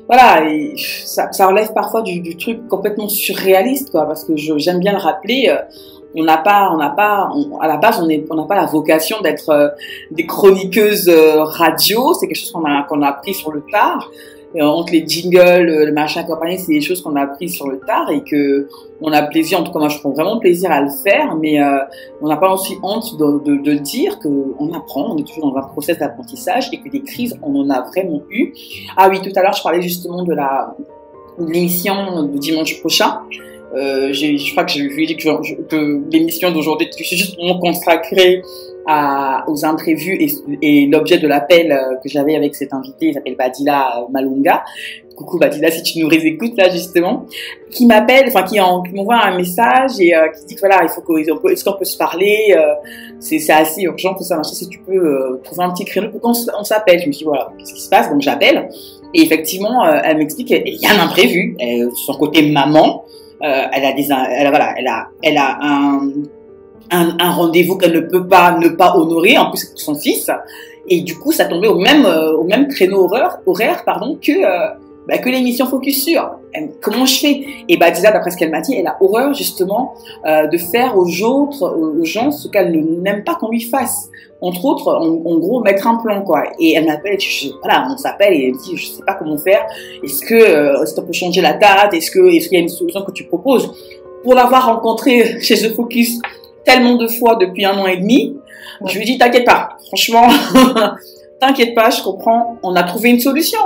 Voilà, et ça relève parfois du truc complètement surréaliste, quoi, parce que j'aime bien le rappeler, à la base, on n'a pas la vocation d'être des chroniqueuses radio, c'est quelque chose qu'on a appris sur le tard. Entre les jingles, le machin compagnie, c'est des choses qu'on a appris sur le tard et que on a plaisir, en tout cas moi je prends vraiment plaisir à le faire, mais on n'a pas aussi honte de dire qu'on apprend, on est toujours dans un process d'apprentissage et que des crises on en a vraiment eu. Ah oui, tout à l'heure je parlais justement de l'émission de dimanche prochain. Je crois que je lui ai dit que l'émission d'aujourd'hui est justement consacrée aux imprévus et l'objet de l'appel que j'avais avec cet invité, il s'appelle Badila Malunga. Coucou Badila, si tu nous réécoutes là justement, qui m'appelle, enfin qui m'envoie un message et qui dit que voilà, est-ce qu'on peut se parler, c'est assez urgent tout ça, machin, si tu peux trouver un petit créneau pour qu'on s'appelle. Je me suis dit voilà, qu'est-ce qui se passe, donc j'appelle et effectivement elle m'explique qu'il y a un imprévu, son côté maman. Elle a un rendez-vous qu'elle ne peut pas ne pas honorer, en plus pour son fils, et du coup ça tombait au même créneau horaire que l'émission Focus sur. Comment je fais? Et Badila, d'après ce qu'elle m'a dit, elle a horreur justement de faire aux gens ce qu'elle n'aime pas qu'on lui fasse. Entre autres, en gros, mettre un plan, quoi. Et elle m'appelle, voilà, on s'appelle et elle me dit, je sais pas comment faire. Est-ce qu'on peut changer la date? Est-ce qu'il y a une solution que tu proposes? Pour l'avoir rencontrée chez The Focus tellement de fois depuis 1 an et demi, je lui dis, t'inquiète pas. Franchement, t'inquiète pas, je comprends. On a trouvé une solution.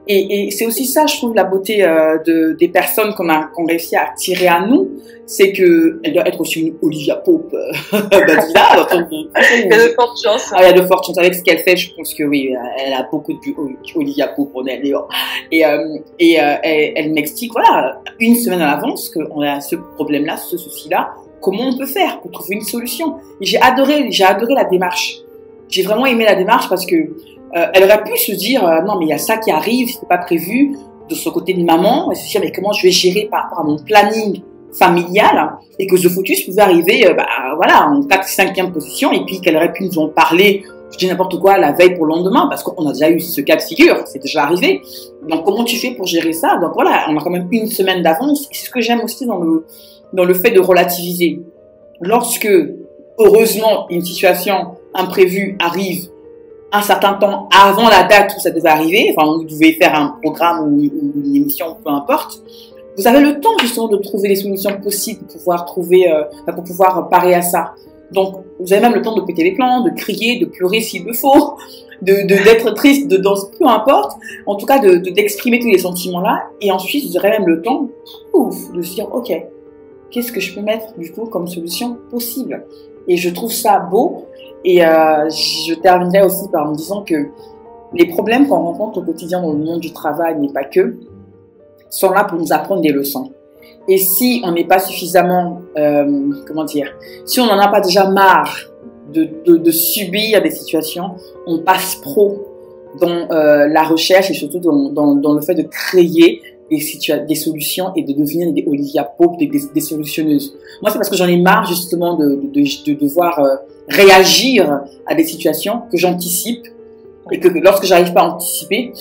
Et c'est aussi ça, je trouve, la beauté des personnes qu'on réussit à attirer à nous, c'est que elle doit être aussi une Olivia Pope. Badila, il y a de fortes chances. Ah, il y a de fortes chances avec ce qu'elle fait. Je pense que oui, elle a beaucoup de Olivia Pope en elle. Et elle m'explique, voilà, 1 semaine à l'avance qu'on a ce problème-là, ce souci-là. Comment on peut faire pour trouver une solution? Et j'ai adoré la démarche. J'ai vraiment aimé la démarche parce que elle aurait pu se dire non mais il y a ça qui arrive, c'était pas prévu de son côté de maman, et se dire mais comment je vais gérer par rapport à mon planning familial, hein, et que The Focus pouvait arriver voilà en 4-5e position et puis qu'elle aurait pu nous en parler, je dis n'importe quoi, la veille pour le lendemain, parce qu'on a déjà eu ce cas de figure, c'est déjà arrivé. Donc comment tu fais pour gérer ça? Donc voilà, on a quand même 1 semaine d'avance. C'est ce que j'aime aussi dans le fait de relativiser. Lorsque heureusement une situation imprévue arrive un certain temps avant la date où ça devait arriver, enfin, vous devez faire un programme ou une émission, peu importe, vous avez le temps justement de trouver les solutions possibles pour pouvoir parer à ça. Donc, vous avez même le temps de péter les plans, de crier, de pleurer s'il le faut, d'être triste, de danser, peu importe. En tout cas, d'exprimer tous les sentiments-là. Et ensuite, vous aurez même le temps, de se dire, ok, qu'est-ce que je peux mettre du coup comme solution possible? Et je trouve ça beau. Et je terminerai aussi par me disant que les problèmes qu'on rencontre au quotidien dans le monde du travail, mais pas que, sont là pour nous apprendre des leçons. Et si on n'est pas suffisamment, si on n'en a pas déjà marre de subir des situations, on passe pro dans la recherche et surtout dans le fait de créer des solutions et de devenir des Olivia Pope, des solutionneuses. Moi, c'est parce que j'en ai marre justement de devoir réagir à des situations que j'anticipe et que lorsque j'arrive pas à anticiper,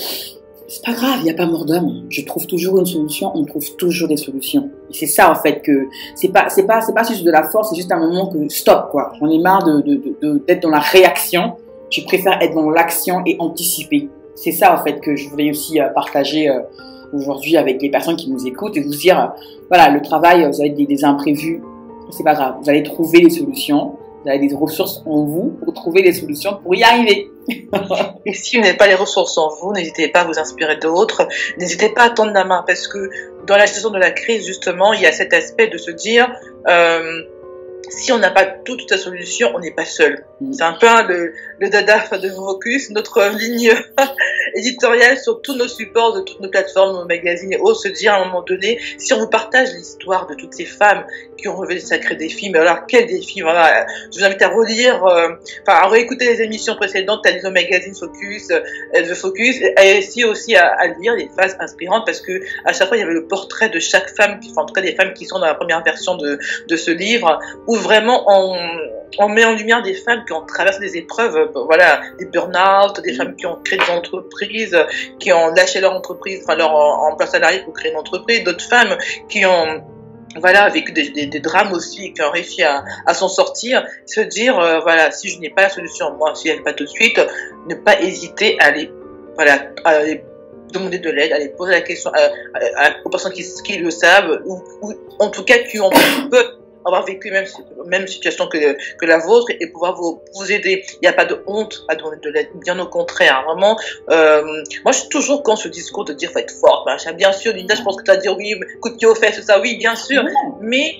c'est pas grave, il n'y a pas mort d'homme. Je trouve toujours une solution, on trouve toujours des solutions. Et c'est ça, en fait, que c'est pas juste de la force, c'est juste un moment que stop, quoi. J'en ai marre d'être dans la réaction. Je préfère être dans l'action et anticiper. c'est ça en fait que je voulais aussi partager aujourd'hui avec les personnes qui nous écoutent et vous dire, voilà, le travail, vous avez des imprévus, c'est pas grave, vous allez trouver des solutions, vous avez des ressources en vous pour trouver des solutions pour y arriver. Et si vous n'avez pas les ressources en vous, n'hésitez pas à vous inspirer d'autres, n'hésitez pas à tendre la main, parce que dans la gestion de la crise, justement, il y a cet aspect de se dire, si on n'a pas toute la solution, on n'est pas seul. C'est un peu le dada de Focus, notre ligne éditoriale sur tous nos supports, de toutes nos plateformes, nos magazines et autres, se dire à un moment donné, si on vous partage l'histoire de toutes ces femmes qui ont relevé de sacrés défis, mais alors quels défis, voilà, je vous invite à relire, à réécouter les émissions précédentes, à lire nos magazines Focus, The Focus, et aussi à lire des phases inspirantes, parce que à chaque fois il y avait le portrait de chaque femme, en tout cas des femmes qui sont dans la première version de ce livre, où vraiment on met en lumière des femmes qui ont traversé des épreuves, voilà, des burn-out, des femmes qui ont créé des entreprises, qui ont lâché leur entreprise, enfin leur emploi salarié pour créer une entreprise, d'autres femmes qui ont vécu des drames aussi, qui ont réussi à s'en sortir, se dire, voilà, si je n'ai pas la solution, moi, si elle n'est pas tout de suite, ne pas hésiter à aller demander de l'aide, aller poser la question aux personnes qui le savent, ou en tout cas qui ont peu avoir vécu même situation que la vôtre, et pouvoir vous aider. Il n'y a pas de honte à demander de l'aide, bien au contraire. Vraiment, moi je suis toujours contre ce discours de dire faut être forte, machin. Bien sûr, Linda, je pense que tu vas dire oui, coup de pied aux fesses, ça, oui, bien sûr, mais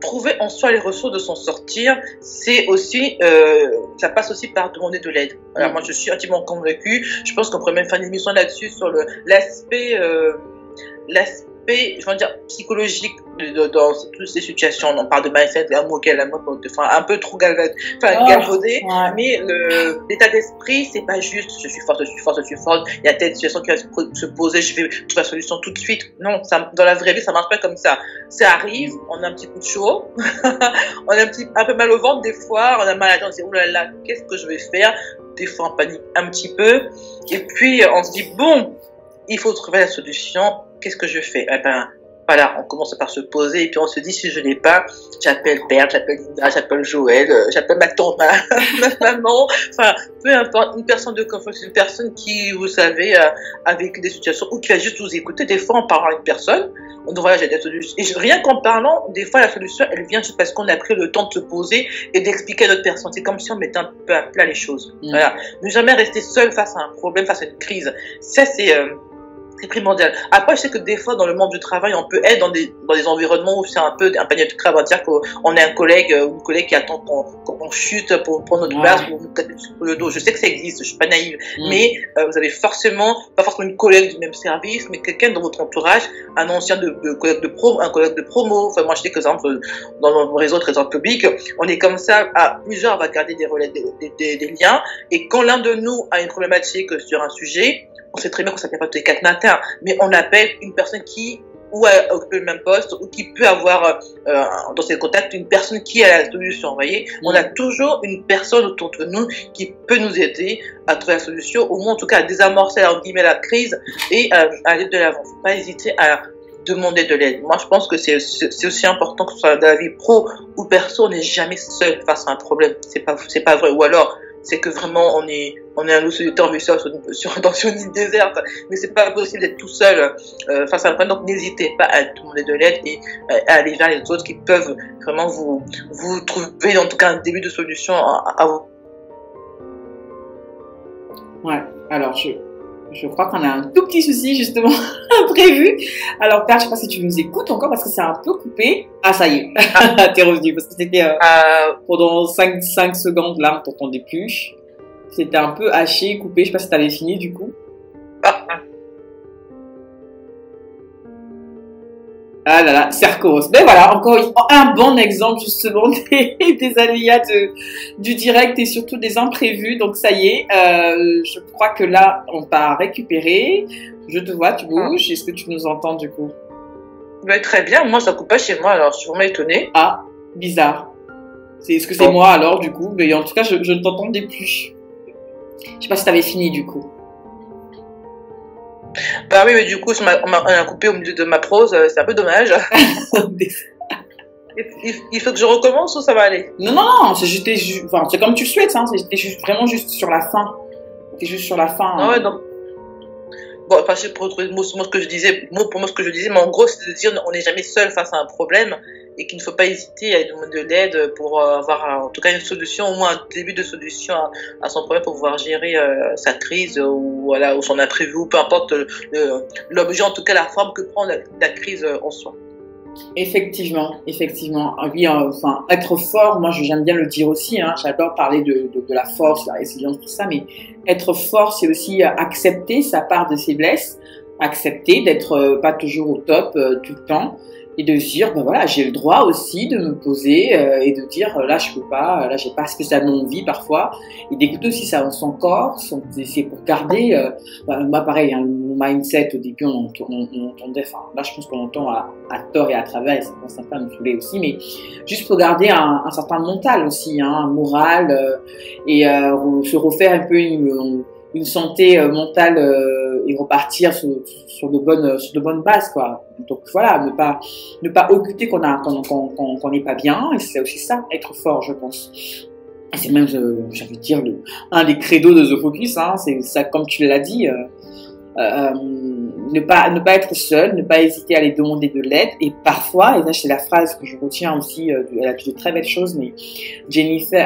trouver en soi les ressources de s'en sortir, c'est aussi, ça passe aussi par demander de l'aide. Voilà, moi je suis intimement convaincue. Je pense qu'on pourrait même faire une émission là-dessus sur l'aspect je veux dire, psychologique dans toutes ces situations. On parle de mindset, l'amour, un peu trop galvaudé, mais l'état d'esprit, c'est pas juste je suis forte, il y a telle situation qui va se poser, je vais trouver la solution tout de suite. Non, dans la vraie vie, ça marche pas comme ça. Ça arrive, on a un petit coup de chaud, on a un peu mal au ventre des fois, on a mal à la tête, on se dit, oh là là, qu'est-ce que je vais faire? Des fois, on panique un petit peu, et puis on se dit, bon, il faut trouver la solution. Qu'est-ce que je fais? Eh ben, voilà, on commence par se poser, et puis on se dit, si je n'ai pas, j'appelle Père, j'appelle Linda, j'appelle Joël, j'appelle ma tante, ma maman, enfin, peu importe, une personne de confiance, une personne qui, vous savez, a vécu des situations, ou qui va juste vous écouter. Des fois, en parlant à une personne, on dit, voilà, j'ai des solutions. Et rien qu'en parlant, des fois, la solution, elle vient juste parce qu'on a pris le temps de se poser et d'expliquer à notre personne. C'est comme si on mettait un peu à plat les choses. Voilà. Ne jamais rester seul face à un problème, face à une crise. Ça, c'est primordial. Après, je sais que des fois, dans le monde du travail, on peut être dans des environnements où c'est un peu un panier de crabes, on va dire qu'on est un collègue ou une collègue qui attend qu'on chute pour prendre notre place, pour nous taper sur le dos. Je sais que ça existe, je suis pas naïve, mais vous avez pas forcément une collègue du même service, mais quelqu'un dans votre entourage, un ancien collègue de promo, un collègue de promo. Enfin, moi, je sais que, par exemple, dans mon réseau de trésor public, on est comme ça, à plusieurs, on va garder des liens, et quand l'un de nous a une problématique sur un sujet, on sait très bien qu'on s'appelle pas tous les 4 matins, mais on appelle une personne qui ou a occupé le même poste, ou qui peut avoir dans ses contacts une personne qui a la solution. Vous voyez, on a toujours une personne autour de nous qui peut nous aider à trouver la solution, au moins en tout cas à désamorcer la crise et à aller de l'avant. Faut pas hésiter à demander de l'aide. Moi, je pense que c'est aussi important, que ce soit dans la vie pro ou perso, on n'est jamais seul face à un problème. C'est pas vrai. Ou alors, c'est que vraiment on est un loup solitaire dans une île déserte, mais c'est pas possible d'être tout seul face à un problème. Donc n'hésitez pas à demander de l'aide et à aller vers les autres qui peuvent vraiment vous trouver en tout cas un début de solution à vous. Ouais, alors je crois qu'on a un tout petit souci justement prévu. Alors Père, je sais pas si tu nous écoutes encore parce que c'est un peu coupé. Ah ça y est, t'es revenu parce que c'était pendant 5 secondes là, on t'entendait plus. C'était un peu haché, coupé, je sais pas si t'avais fini du coup. Ah là là, Cercos. Mais voilà, encore un bon exemple justement des aléas du direct et surtout des imprévus. Donc ça y est, je crois que là, on t'a récupéré. Je te vois, tu bouges. Est-ce que tu nous entends du coup? Ouais, très bien, moi ça coupe pas chez moi, alors je suis vraiment étonnée. Ah, bizarre. Est-ce que c'est moi alors du coup? Mais en tout cas, je ne t'entendais plus. Je sais pas si t'avais fini du coup. Bah oui, mais du coup, on a coupé au milieu de ma prose, c'est un peu dommage. Il faut que je recommence ou ça va aller? Non, c'est comme tu le souhaites, hein. J'étais vraiment juste sur la fin. C'est juste sur la fin. Non, ouais, non. Bon, parce que pour retrouver mot ce que je disais, mot pour mot ce que je disais, mais en gros, c'est de dire on n'est jamais seul face à un problème et qu'il ne faut pas hésiter à demander de l'aide pour avoir en tout cas une solution, au moins un début de solution à son problème pour pouvoir gérer sa crise ou, voilà, ou son imprévu, ou peu importe l'objet, en tout cas la forme que prend la crise en soi. Effectivement, effectivement. Oui, enfin, être fort, moi j'aime bien le dire aussi, hein, j'adore parler de la force, la résilience, tout ça, mais être fort, c'est aussi accepter sa part de faiblesse, accepter d'être pas toujours au top tout le temps, et de se dire, ben voilà, j'ai le droit aussi de me poser et de dire, là je peux pas, là j'ai pas spécialement envie parfois, et d'écouter aussi son corps, c'est pour garder, moi pareil, hein, mon mindset au début on entendait, enfin là je pense qu'on entend à tort et à travers, ça commence un peu à me saouler aussi, mais juste pour garder un certain mental aussi, hein, un moral, et se refaire un peu une santé mentale et repartir sur de bonnes bases, quoi. Donc voilà, ne pas occulter qu'on n'est pas bien, et c'est aussi ça, être fort, je pense. Et c'est même, j'ai envie de dire, un des credos de The Focus, hein, c'est ça, comme tu l'as dit, ne pas être seul, ne pas hésiter à aller demander de l'aide, et parfois, et là c'est la phrase que je retiens aussi, elle a dit de très belles choses, mais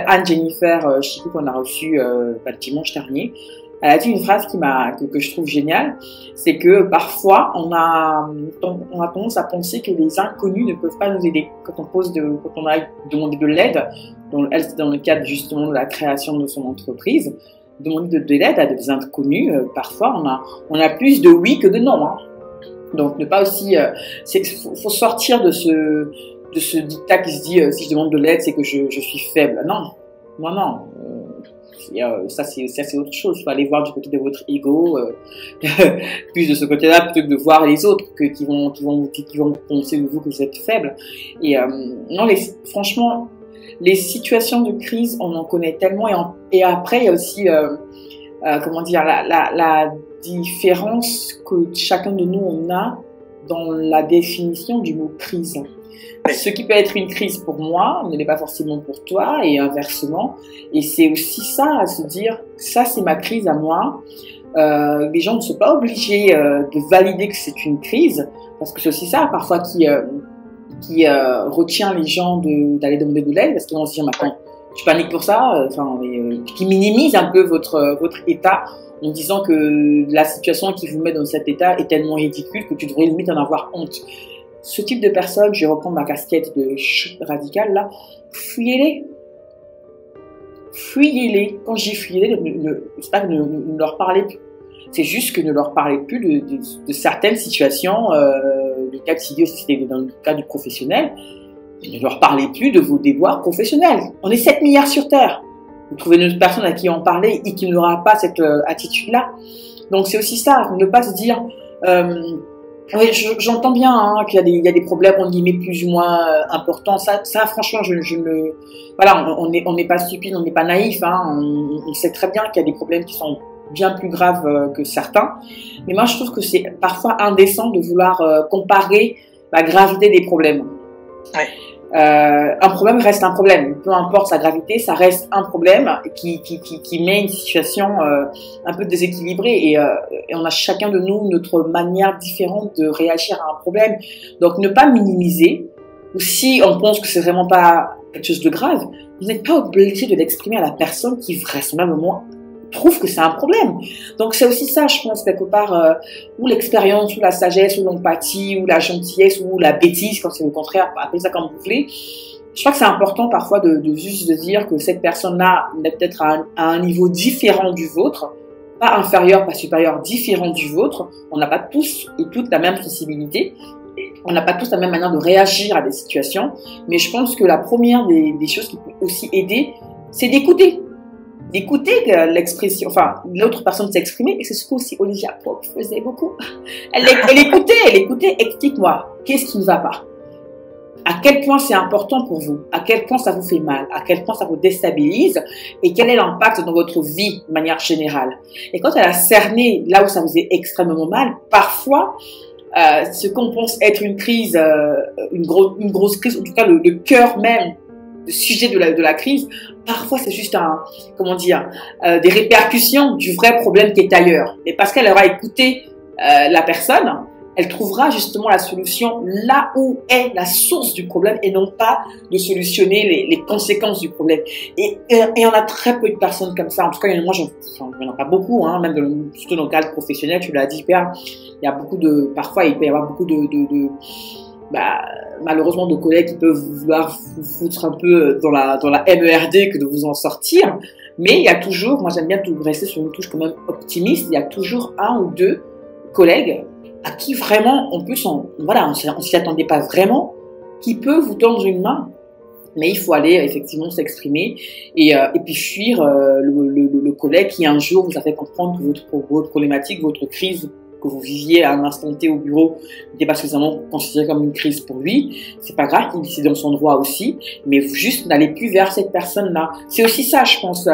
Anne Jennifer Chikou qu'on a reçue le dimanche dernier, elle a dit une phrase que je trouve géniale, c'est que parfois on a tendance à penser que les inconnus ne peuvent pas nous aider. Quand on a demandé de l'aide, dans le cadre justement de la création de son entreprise, demander de l'aide à des inconnus, parfois on a plus de oui que de non, hein. Donc ne pas aussi, faut sortir de ce dictat qui se dit si je demande de l'aide c'est que je suis faible. Non, non. Ça c'est autre chose. Il faut aller voir du côté de votre ego, plus de ce côté-là plutôt que de voir les autres qui vont penser de vous que vous êtes faible. Et non, franchement, les situations de crise, on en connaît tellement. Et après, il y a aussi comment dire la différence que chacun de nous on a dans la définition du mot crise. Ce qui peut être une crise pour moi ne l'est pas forcément pour toi, et inversement. Et c'est aussi ça, à se dire, ça c'est ma crise à moi. Les gens ne sont pas obligés de valider que c'est une crise, parce que c'est aussi ça parfois qui retient les gens d'aller demander de l'aide, parce qu'ils vont se dire, maintenant, tu paniques pour ça, qui minimise un peu votre état, en disant que la situation qui vous met dans cet état est tellement ridicule que tu devrais limite en avoir honte. Ce type de personnes, je vais reprendre ma casquette de radicale là, fuyez-les. Fuyez-les. Quand je dis fuyez-les, c'est pas que ne leur parlez plus. C'est juste que ne leur parlez plus de certaines situations, le cas de figure, si c'était dans le cas du professionnel, ne leur parlez plus de vos déboires professionnels. On est 7 milliards sur Terre. Vous trouvez une personne à qui en parler et qui n'aura pas cette attitude-là. Donc c'est aussi ça, ne pas se dire... oui, j'entends bien hein, qu'il y a des problèmes on y met plus ou moins importants. Ça franchement, voilà, on n'est pas stupide, on n'est pas naïf. Hein, on sait très bien qu'il y a des problèmes qui sont bien plus graves que certains. Mais moi, je trouve que c'est parfois indécent de vouloir comparer la gravité des problèmes. Ouais. Un problème reste un problème, peu importe sa gravité, ça reste un problème qui met une situation un peu déséquilibrée, et on a chacun de nous notre manière différente de réagir à un problème. Donc ne pas minimiser, ou si on pense que c'est vraiment pas quelque chose de grave, vous n'êtes pas obligé de l'exprimer à la personne qui vraisemblablement trouve que c'est un problème. Donc c'est aussi ça, je pense, quelque part, ou l'expérience, ou la sagesse, ou l'empathie, ou la gentillesse, ou la bêtise, quand c'est le contraire, appelez ça comme vous voulez. Je crois que c'est important parfois de juste de dire que cette personne-là est peut-être à un niveau différent du vôtre, pas inférieur, pas supérieur, différent du vôtre. On n'a pas tous et toutes la même sensibilité. On n'a pas tous la même manière de réagir à des situations. Mais je pense que la première des choses qui peut aussi aider, c'est d'écouter. D'écouter l'expression, enfin, l'autre personne s'exprimer, et c'est ce que aussi Olivia Pope faisait beaucoup. Elle écoutait, explique-moi, qu'est-ce qui ne va pas? À quel point c'est important pour vous? À quel point ça vous fait mal? À quel point ça vous déstabilise? Et quel est l'impact dans votre vie de manière générale? Et quand elle a cerné là où ça vous faisait extrêmement mal, parfois, ce qu'on pense être une crise, une grosse crise, en tout cas le cœur même sujet de la crise, parfois c'est juste des répercussions du vrai problème qui est ailleurs. Et parce qu'elle aura écouté la personne, elle trouvera justement la solution là où est la source du problème et non pas de solutionner les conséquences du problème. Et on a très peu de personnes comme ça. En tout cas, moi, j'en ai pas beaucoup, hein, même surtout dans le cadre professionnel, tu l'as dit, Père, il y a parfois, il peut y avoir beaucoup malheureusement, de collègues qui peuvent vouloir vous foutre un peu dans la MERD que de vous en sortir. Mais il y a toujours, moi j'aime bien rester sur une touche quand même optimiste, il y a toujours un ou deux collègues à qui vraiment on s'y attendait pas vraiment, qui peut vous tendre une main. Mais il faut aller effectivement s'exprimer et puis fuir le collègue qui un jour vous a fait comprendre que votre problématique, votre crise que vous viviez à un instant T au bureau n'était pas suffisamment considéré comme une crise pour lui. C'est pas grave, il est dans son droit aussi, mais vous juste n'allez plus vers cette personne-là. C'est aussi ça, je pense,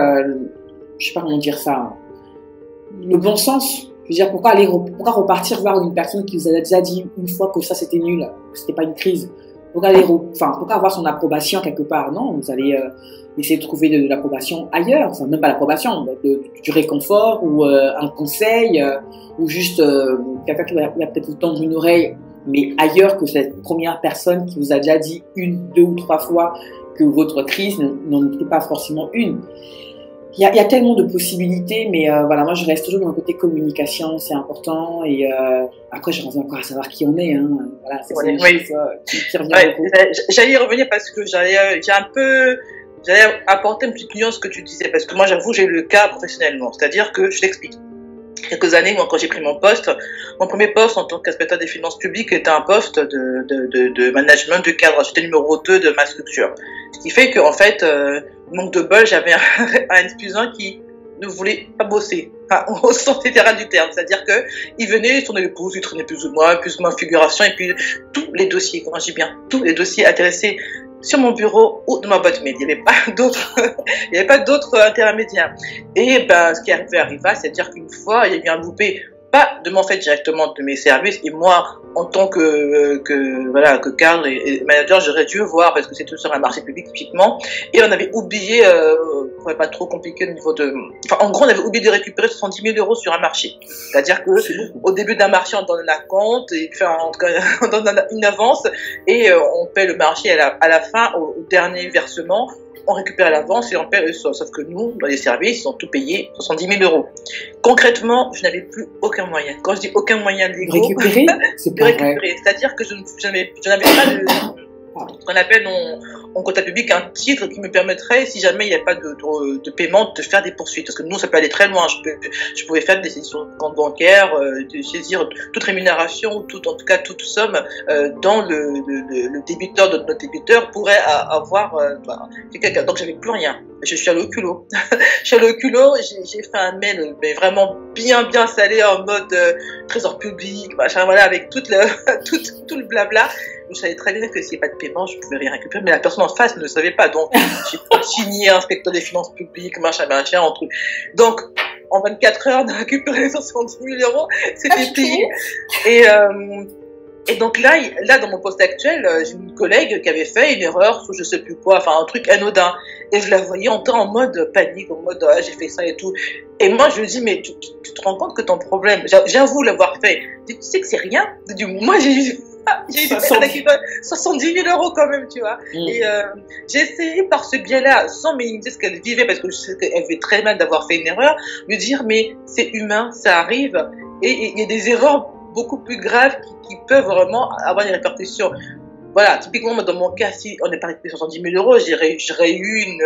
je sais pas comment dire ça, le bon sens. Je veux dire, pourquoi repartir voir une personne qui vous a déjà dit une fois que ça c'était nul, que c'était pas une crise? Pourquoi avoir son approbation quelque part? Non, vous allez essayer de trouver de l'approbation ailleurs, enfin même pas l'approbation, du réconfort ou un conseil ou juste quelqu'un qui va peut-être vous tendre une oreille, mais ailleurs que cette première personne qui vous a déjà dit une, deux ou trois fois que votre crise n'en était pas forcément une. Il y a tellement de possibilités, mais voilà, moi je reste toujours dans le côté communication, c'est important. Et après, je reviens encore à savoir qui on est. Hein. Voilà, c'est qui revient beaucoup. J'allais y revenir parce que j'allais apporter une petite nuance que tu disais, parce que moi j'avoue j'ai eu le cas professionnellement, c'est-à-dire que je t'explique. Quelques années, moi, quand j'ai pris mon premier poste en tant qu'inspecteur des finances publiques était un poste de management de cadre. J'étais numéro 2 de ma structure. Ce qui fait qu'en fait, manque de bol, j'avais un N+1 qui ne voulait pas bosser, enfin, au sens littéral du terme. C'est-à-dire que il venait, il tournait les pouces, il traînait plus ou moins figuration, et puis tous les dossiers, comment je dis bien, tous les dossiers intéressés sur mon bureau ou dans ma boîte mail. Il n'y avait pas d'autres intermédiaires. Et ce qui arriva, c'est-à-dire qu'une fois, il y a eu un loupé, pas de m'en fait directement de mes services, et moi, en tant que cadre et manager, j'aurais dû voir, parce que c'est tout sur un marché public, typiquement, et on avait oublié, pour pas trop compliqué au niveau en gros, on avait oublié de récupérer 70 000 euros sur un marché. C'est-à-dire que, au début d'un marché, on donne un compte, on donne une avance, et on paie le marché à la fin, au dernier versement, on récupère l'avance et on paie le sauf que nous, dans les services, ils ont tout payé 70 000 euros. Concrètement, je n'avais plus aucun moyen. Quand je dis aucun moyen légal, récupérer, c'est pas vrai. C'est-à-dire que je n'avais pas ce qu'on appelle en comptable public un titre qui me permettrait, si jamais il n'y a pas de paiement, de faire des poursuites. Parce que nous, ça peut aller très loin. Je pouvais faire des saisissions de compte bancaire, de saisir toute rémunération, en tout cas toute somme dans le débiteur de notre débiteur pourrait avoir quelqu'un. Donc j'avais plus rien. Je suis allé au culot. J'ai fait un mail mais vraiment bien salé en mode trésor public, machin, voilà, avec tout le blabla. Je savais très bien que s'il n'y avait pas de paiement, je ne pouvais rien récupérer, mais la personne en face ne le savait pas. Donc, j'ai signé inspecteur des finances publiques, machin, un truc. Donc, en 24 heures, on a récupéré les 70 000 euros, c'était payé. Et donc là, dans mon poste actuel, j'ai une collègue qui avait fait une erreur sur je sais plus quoi, enfin un truc anodin. Et je la voyais entrer en mode panique, en mode j'ai fait ça et tout. Et moi, je lui dis, mais tu te rends compte que ton problème, j'avoue l'avoir fait. Tu sais que c'est rien. Moi, j'ai eu 70 000 euros quand même, tu vois. Et j'ai essayé par ce biais-là, sans minimiser ce qu'elle vivait, parce que je sais qu'elle vivait très mal d'avoir fait une erreur, lui dire, mais c'est humain, ça arrive. Et il y a des erreurs beaucoup plus graves qui peuvent vraiment avoir des répercussions. Voilà, typiquement, dans mon cas, si on n'est pas récupéré 70 000 euros, j'aurais eu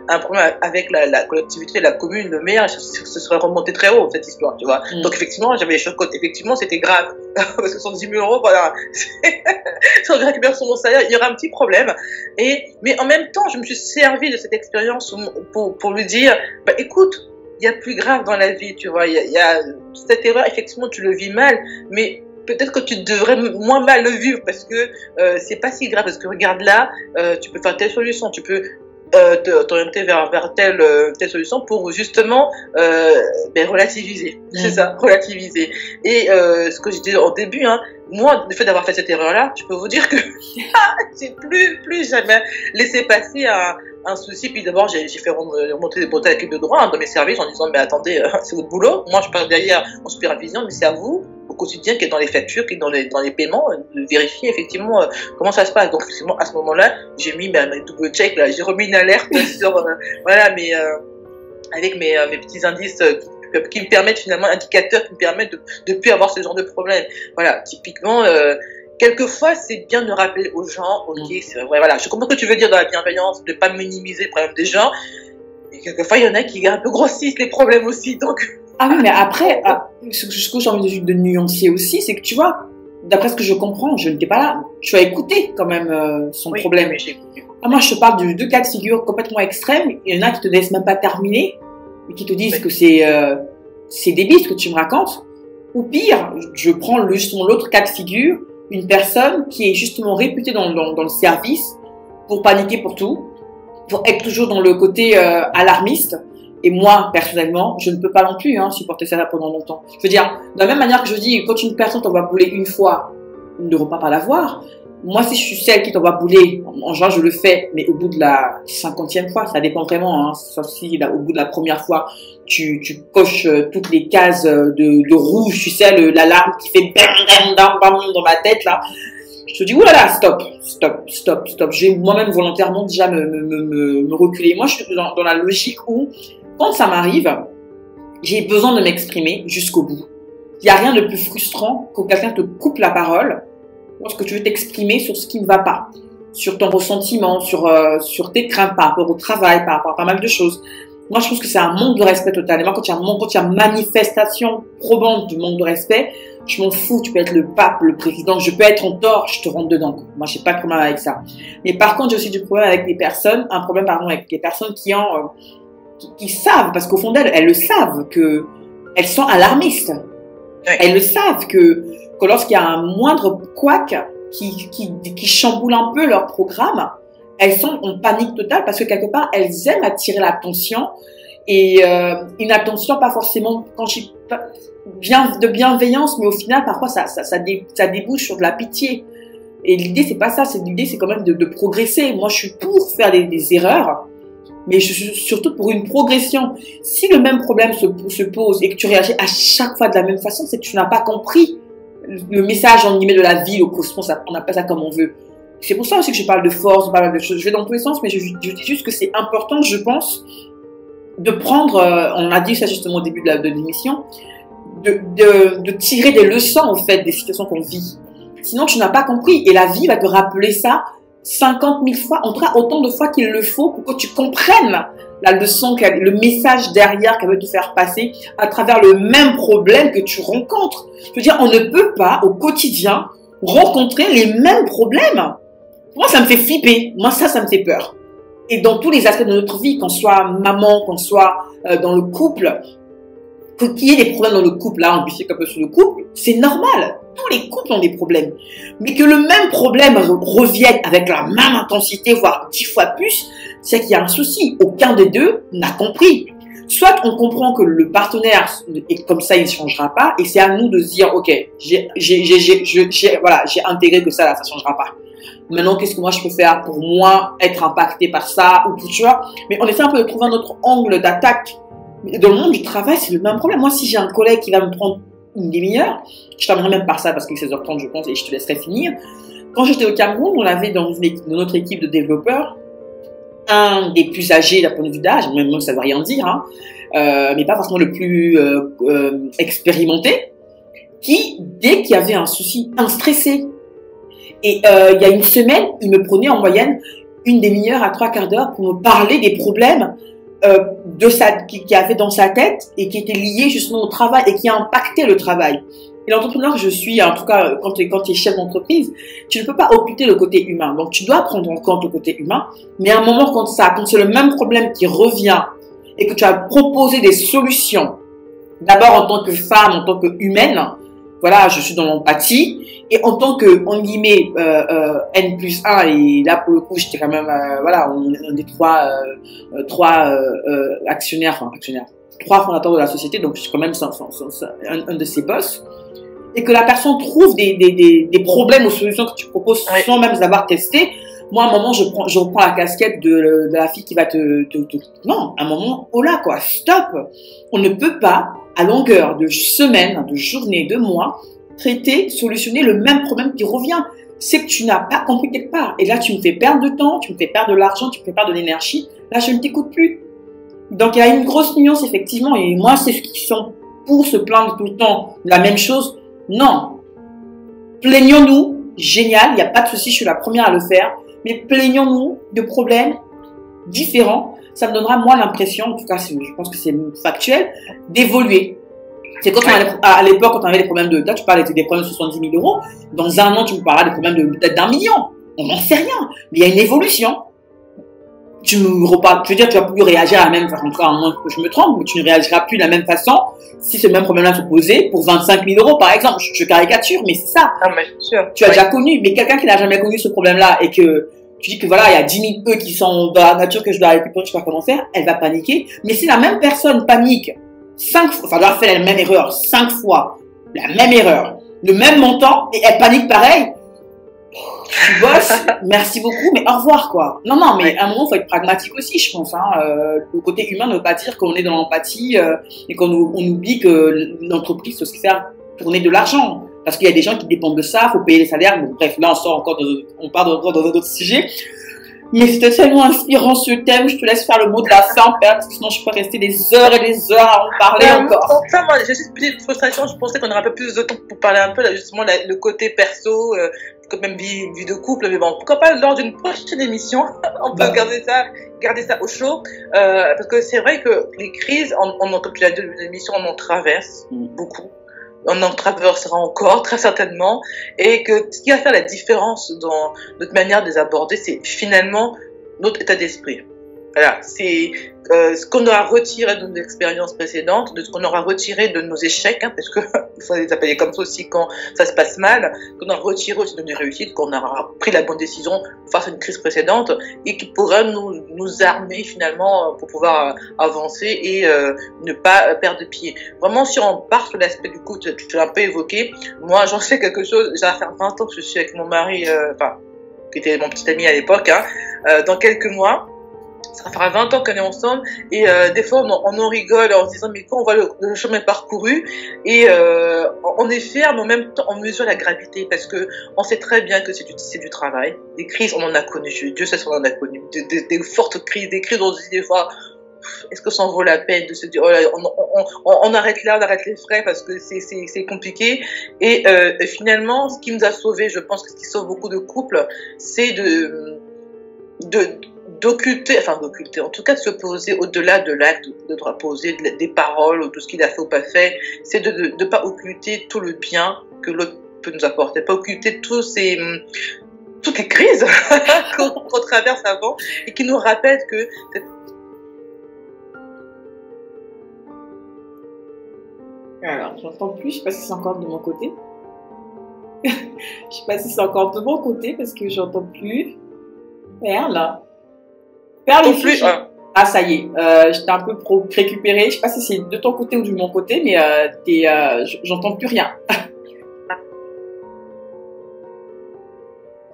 un problème avec la collectivité, la commune, le maire, ce serait remonté très haut, cette histoire, tu vois. Donc, effectivement, j'avais les choses côte. Effectivement, c'était grave. Parce que 70 000 euros, voilà. Si on récupère sur mon salaire, il y aura un petit problème. Mais en même temps, je me suis servi de cette expérience pour lui dire, écoute, il y a plus grave dans la vie, tu vois. Il y a cette erreur, effectivement, tu le vis mal, mais peut-être que tu devrais moins mal le vivre parce que c'est pas si grave. Parce que regarde là, tu peux faire telle solution, tu peux t'orienter vers telle solution pour justement relativiser. C'est ça, relativiser. Et ce que je disais au début, hein, moi, le fait d'avoir fait cette erreur-là, je peux vous dire que j'ai plus jamais laissé passer un souci. Puis d'abord, j'ai fait remonter des bretelles à l'équipe de droit dans mes services en disant, mais attendez, c'est votre boulot. Moi, je passe derrière en supervision, mais c'est à vous, au quotidien, qui est dans les factures, qui est dans les paiements, de vérifier effectivement comment ça se passe. Donc, effectivement, à ce moment-là, j'ai mis mes double check, là, j'ai remis une alerte sur, voilà, avec mes petits indices qui me permettent finalement, indicateurs qui me permettent de plus avoir ce genre de problème. Voilà, typiquement, quelquefois, c'est bien de rappeler aux gens, ok, c'est vrai, voilà, je comprends ce que tu veux dire dans la bienveillance, de ne pas minimiser le problème des gens, mais quelquefois, il y en a qui un peu grossissent les problèmes aussi, donc... Ah oui, mais après, ce que j'ai envie de nuancer aussi, c'est que tu vois, d'après ce que je comprends, je n'étais pas là, tu as écouté quand même son problème. Oui, j'ai écouté. Moi, je te parle de deux cas de figure complètement extrêmes. Il y en a qui te laissent même pas terminer, et qui te disent que c'est débile ce que tu me racontes. Ou pire, je prends justement l'autre cas de figure, une personne qui est justement réputée dans le service pour paniquer pour tout, pour être toujours dans le côté alarmiste. Et moi, personnellement, je ne peux pas non plus supporter ça pendant longtemps. Je veux dire, de la même manière que je dis, quand une personne t'envoie bouler une fois, ne repars pas la voir. Moi, si je suis celle qui t'envoie bouler, en général, je le fais, mais au bout de la 50e fois, ça dépend vraiment. Hein, sauf si au bout de la première fois, tu coches toutes les cases de rouge, tu sais, l'alarme qui fait bam, bam, bam, bam dans ma tête, là. Je te dis, oulala, stop. J'ai moi-même volontairement déjà me reculer. Moi, je suis dans la logique où, quand ça m'arrive, j'ai besoin de m'exprimer jusqu'au bout. Il n'y a rien de plus frustrant que quelqu'un te coupe la parole lorsque tu veux t'exprimer sur ce qui ne va pas, sur ton ressentiment, sur tes craintes par rapport au travail, par rapport à pas mal de choses. Moi, je pense que c'est un manque de respect total. Et moi, quand il y a manifestation probante de manque de respect, je m'en fous. Tu peux être le pape, le président, je peux être en tort, je te rentre dedans. Moi, j'ai pas de problème avec ça. Mais par contre, j'ai aussi du problème avec un problème avec les personnes qui savent, parce qu'au fond d'elles, elles le savent que elles sont alarmistes. Oui. Elles le savent que lorsqu'il y a un moindre couac qui chamboule un peu leur programme, elles sont en panique totale parce que quelque part, elles aiment attirer l'attention et une attention pas forcément de bienveillance, mais au final, parfois, ça débouche sur de la pitié. Et l'idée, c'est pas ça. L'idée, c'est quand même de progresser. Moi, je suis pour faire des erreurs, mais je suis surtout pour une progression. Si le même problème se pose et que tu réagis à chaque fois de la même façon, c'est que tu n'as pas compris le message en guillemets de la vie, le cosmos, on appelle ça comme on veut. C'est pour ça aussi que je parle de force, je parle de choses. Je vais dans tous les sens, mais je dis juste que c'est important, je pense, de prendre, on a dit ça justement au début de l'émission, de tirer des leçons, en fait, des situations qu'on vit. Sinon, tu n'as pas compris. Et la vie va te rappeler ça 50 000 fois, en tout cas autant de fois qu'il le faut pour que tu comprennes la leçon, le message derrière qu'elle veut te faire passer à travers le même problème que tu rencontres. Je veux dire, on ne peut pas au quotidien rencontrer les mêmes problèmes. Moi, ça me fait flipper. Moi, ça me fait peur. Et dans tous les aspects de notre vie, qu'on soit maman, qu'on soit dans le couple, qu'il y ait des problèmes dans le couple, là, on bifurque un peu sur le couple, c'est normal. Tous les couples ont des problèmes. Mais que le même problème revienne avec la même intensité, voire 10 fois plus, c'est qu'il y a un souci. Aucun des deux n'a compris. Soit on comprend que le partenaire est comme ça, il ne changera pas, et c'est à nous de se dire, ok, j'ai intégré que ça, là, ça ne changera pas. Maintenant, qu'est-ce que moi je peux faire pour moi être impacté par ça, ou tu vois. Mais on essaie un peu de trouver un autre angle d'attaque. Dans le monde du travail, c'est le même problème. Moi, si j'ai un collègue qui va me prendre une demi-heure, je t'amènerai même par ça parce qu'il est 16h30, je pense, et je te laisserai finir. Quand j'étais au Cameroun, on avait dans notre équipe de développeurs un des plus âgés d'un point de vue d'âge, même ça ne veut rien dire, hein, mais pas forcément le plus expérimenté, qui, dès qu'il y avait un souci, un stressé. Et il y a une semaine, il me prenait en moyenne une demi-heure à 3/4 d'heure pour me parler des problèmes qu'il avait dans sa tête et qui étaient liés justement au travail et qui impactaient le travail. Et l'entrepreneur que je suis, en tout cas quand tu es chef d'entreprise, tu ne peux pas occulter le côté humain. Donc tu dois prendre en compte le côté humain, mais à un moment quand c'est le même problème qui revient et que tu as proposé des solutions, d'abord en tant que femme, en tant qu'humaine, voilà, je suis dans l'empathie, et en tant que, en guillemets, N+1, et là, pour le coup, j'étais quand même, voilà, on est trois actionnaires, enfin, actionnaires, trois fondateurs de la société, donc je suis quand même un de ses boss, et que la personne trouve des problèmes aux solutions que tu proposes sans même les avoir testés. Moi, à un moment, je reprends la casquette de la fille qui va non, à un moment, oh là, quoi, stop! On ne peut pas, à longueur de semaines, de journées, de mois, solutionner le même problème qui revient. C'est que tu n'as pas compris quelque part. Et là, tu me fais perdre de temps, tu me fais perdre de l'argent, tu me fais perdre de l'énergie. Là, je ne t'écoute plus. Donc, il y a une grosse nuance, effectivement. Et moi, c'est ceux qui sont pour se plaindre tout le temps de la même chose. Non. Plaignons-nous. Génial. Il n'y a pas de souci. Je suis la première à le faire. Mais plaignons-nous de problèmes différents. Ça me donnera, moi, l'impression, en tout cas, je pense que c'est factuel, d'évoluer. C'est quand à l'époque, quand on avait des problèmes de, là, tu parlais des problèmes de 70 000 euros. Dans un an, tu me parleras des problèmes peut-être d'1 million. On n'en sait rien. Mais il y a une évolution. Tu me reparles, je veux dire, tu vas plus réagir à la même façon, en tout cas, à moins que je me trompe, mais tu ne réagiras plus de la même façon si ce même problème-là se posait pour 25 000 euros, par exemple. Je caricature, mais c'est ça. Ah, mais sûr. Tu as déjà connu, mais quelqu'un qui n'a jamais connu ce problème-là et que tu dis que voilà, il y a 10 000 œufs qui sont dans la nature que je dois récupérer, je sais pas comment faire, elle va paniquer. Mais si la même personne panique 5 fois, enfin, elle doit faire la même erreur 5 fois, la même erreur, le même montant, et elle panique pareil, tu bosses, merci beaucoup, mais au revoir, quoi. Non, non, mais à un moment, il faut être pragmatique aussi, je pense. Hein. Le côté humain ne veut pas dire qu'on est dans l'empathie et qu'on oublie que l'entreprise doit se faire tourner de l'argent. Parce qu'il y a des gens qui dépendent de ça, il faut payer les salaires. Bon, bref, là, on part encore dans un autre sujet. Mais c'était tellement inspirant ce thème, je te laisse faire le mot de la fin, parce que sinon je peux rester des heures et des heures à en parler encore. Ça, moi, j'ai juste une petite frustration, je pensais qu'on aurait un peu plus de temps pour parler un peu, là, justement, le côté perso, même vie de couple, mais bon, pourquoi pas lors d'une prochaine émission, on peut garder ça au chaud, parce que c'est vrai que les crises, comme tu l'as dit, l'émission, on en traverse beaucoup. On en traversera encore, très certainement, et que ce qui va faire la différence dans notre manière de les aborder, c'est finalement notre état d'esprit. Voilà, c'est ce qu'on aura retiré de nos expériences précédentes, de ce qu'on aura retiré de nos échecs, hein, parce que il faut les appeler comme ça aussi quand ça se passe mal, qu'on aura retiré aussi de nos réussites, qu'on aura pris la bonne décision face à une crise précédente et qui pourra nous armer finalement pour pouvoir avancer et ne pas perdre de pied. Vraiment, si on part sur l'aspect du coup, tu l'as un peu évoqué, moi j'en sais quelque chose, ça va faire 20 ans que je suis avec mon mari, qui était mon petit ami à l'époque, hein, dans quelques mois. Ça fera 20 ans qu'on est ensemble et des fois on en rigole en se disant mais quand on voit le chemin parcouru et on est fiers mais en même temps on mesure la gravité parce que on sait très bien que c'est du travail. Des crises on en a connu, Dieu sait si on en a connu, des fortes crises, des crises où on se dit des fois est-ce que ça en vaut la peine de se dire oh là, on arrête là, on arrête les frais parce que c'est compliqué et finalement ce qui nous a sauvés, je pense que ce qui sauve beaucoup de couples c'est d'occulter, en tout cas de se poser au-delà de l'acte, de poser des paroles ou tout ce qu'il a fait ou pas fait, c'est de ne pas occulter tout le bien que l'autre peut nous apporter, pas occulter toutes les crises qu'on traverse avant et qui nous rappellent que Alors, j'entends plus, je sais pas si c'est encore de mon côté. Je sais pas si c'est encore de mon côté parce que j'entends plus. Merde. Plus. Ah, ça y est. J'étais un peu récupérée. Je sais pas si c'est de ton côté ou de mon côté, mais j'entends plus rien.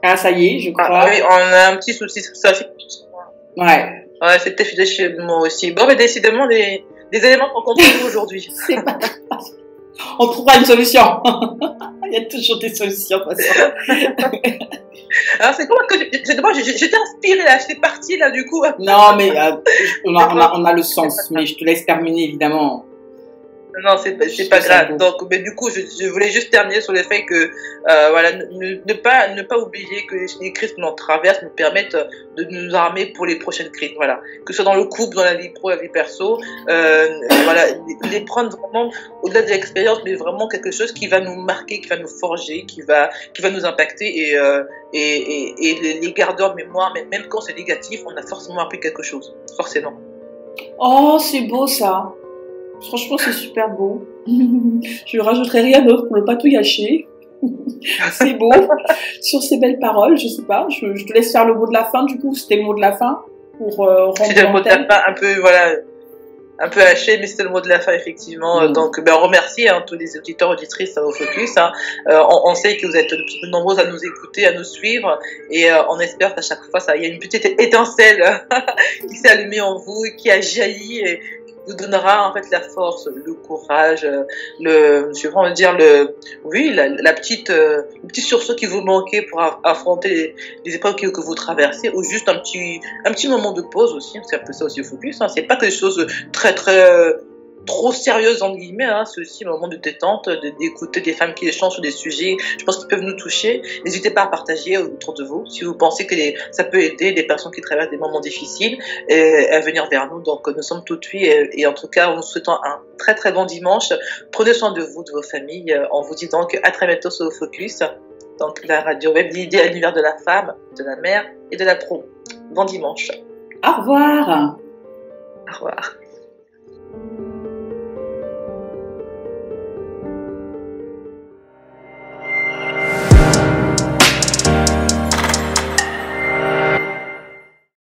Ah, ça y est, je crois. Ah oui, on a un petit souci. Ça. Ouais. Ouais, c'était chez moi aussi. Bon, mais décidément, des éléments qu'on comprend aujourd'hui. C'est pas grave. On trouvera une solution. Il y a toujours des solutions. Alors c'est quoi que j'étais inspirée là, j'étais partie là du coup. Non mais on a le sens, mais je te laisse terminer évidemment. Non, c'est pas grave. Donc, mais du coup, je voulais juste terminer sur le fait que, voilà, ne pas oublier que les crises que l'on traverse nous permettent de nous armer pour les prochaines crises. Voilà, que ce soit dans le couple, dans la vie pro, la vie perso, voilà, les prendre vraiment au-delà de l'expérience, mais vraiment quelque chose qui va nous marquer, qui va nous forger, qui va nous impacter et les garder en mémoire. Mais même quand c'est négatif, on a forcément appris quelque chose, forcément. Oh, c'est beau ça. Franchement, c'est super beau. Je rajouterai rien d'autre pour ne pas tout gâcher. C'est beau. Sur ces belles paroles, je sais pas, je te laisse faire le mot de la fin, du coup, c'était le mot de la fin pour rendre C'était le mot de la fin un peu, voilà, un peu haché, mais c'était le mot de la fin, effectivement. Donc, on remercie tous les auditeurs, auditrices au Focus. On sait que vous êtes de plus en plus nombreux à nous écouter, à nous suivre, et on espère qu'à chaque fois, il y a une petite étincelle qui s'est allumée en vous, qui a jailli, et qui vous donnera en fait la force, le courage, je vais vraiment dire la petite, le petit sursaut qui vous manquait pour affronter les épreuves que vous traversez, ou juste un petit moment de pause aussi. C'est un peu ça aussi au Focus. C'est pas quelque chose très trop sérieuse entre guillemets, c'est aussi un moment de détente, d'écouter des femmes qui échangent sur des sujets, je pense, qui peuvent nous toucher. N'hésitez pas à partager autour de vous si vous pensez que ça peut aider des personnes qui traversent des moments difficiles, et à venir vers nous. Donc nous sommes tout oui, et en tout cas en vous souhaitant un très très bon dimanche. Prenez soin de vous, de vos familles, en vous disant à très bientôt sur le Focus, donc la radio web dédiée à l'univers de la femme, de la mère et de la pro. Bon dimanche. Au revoir. Au revoir.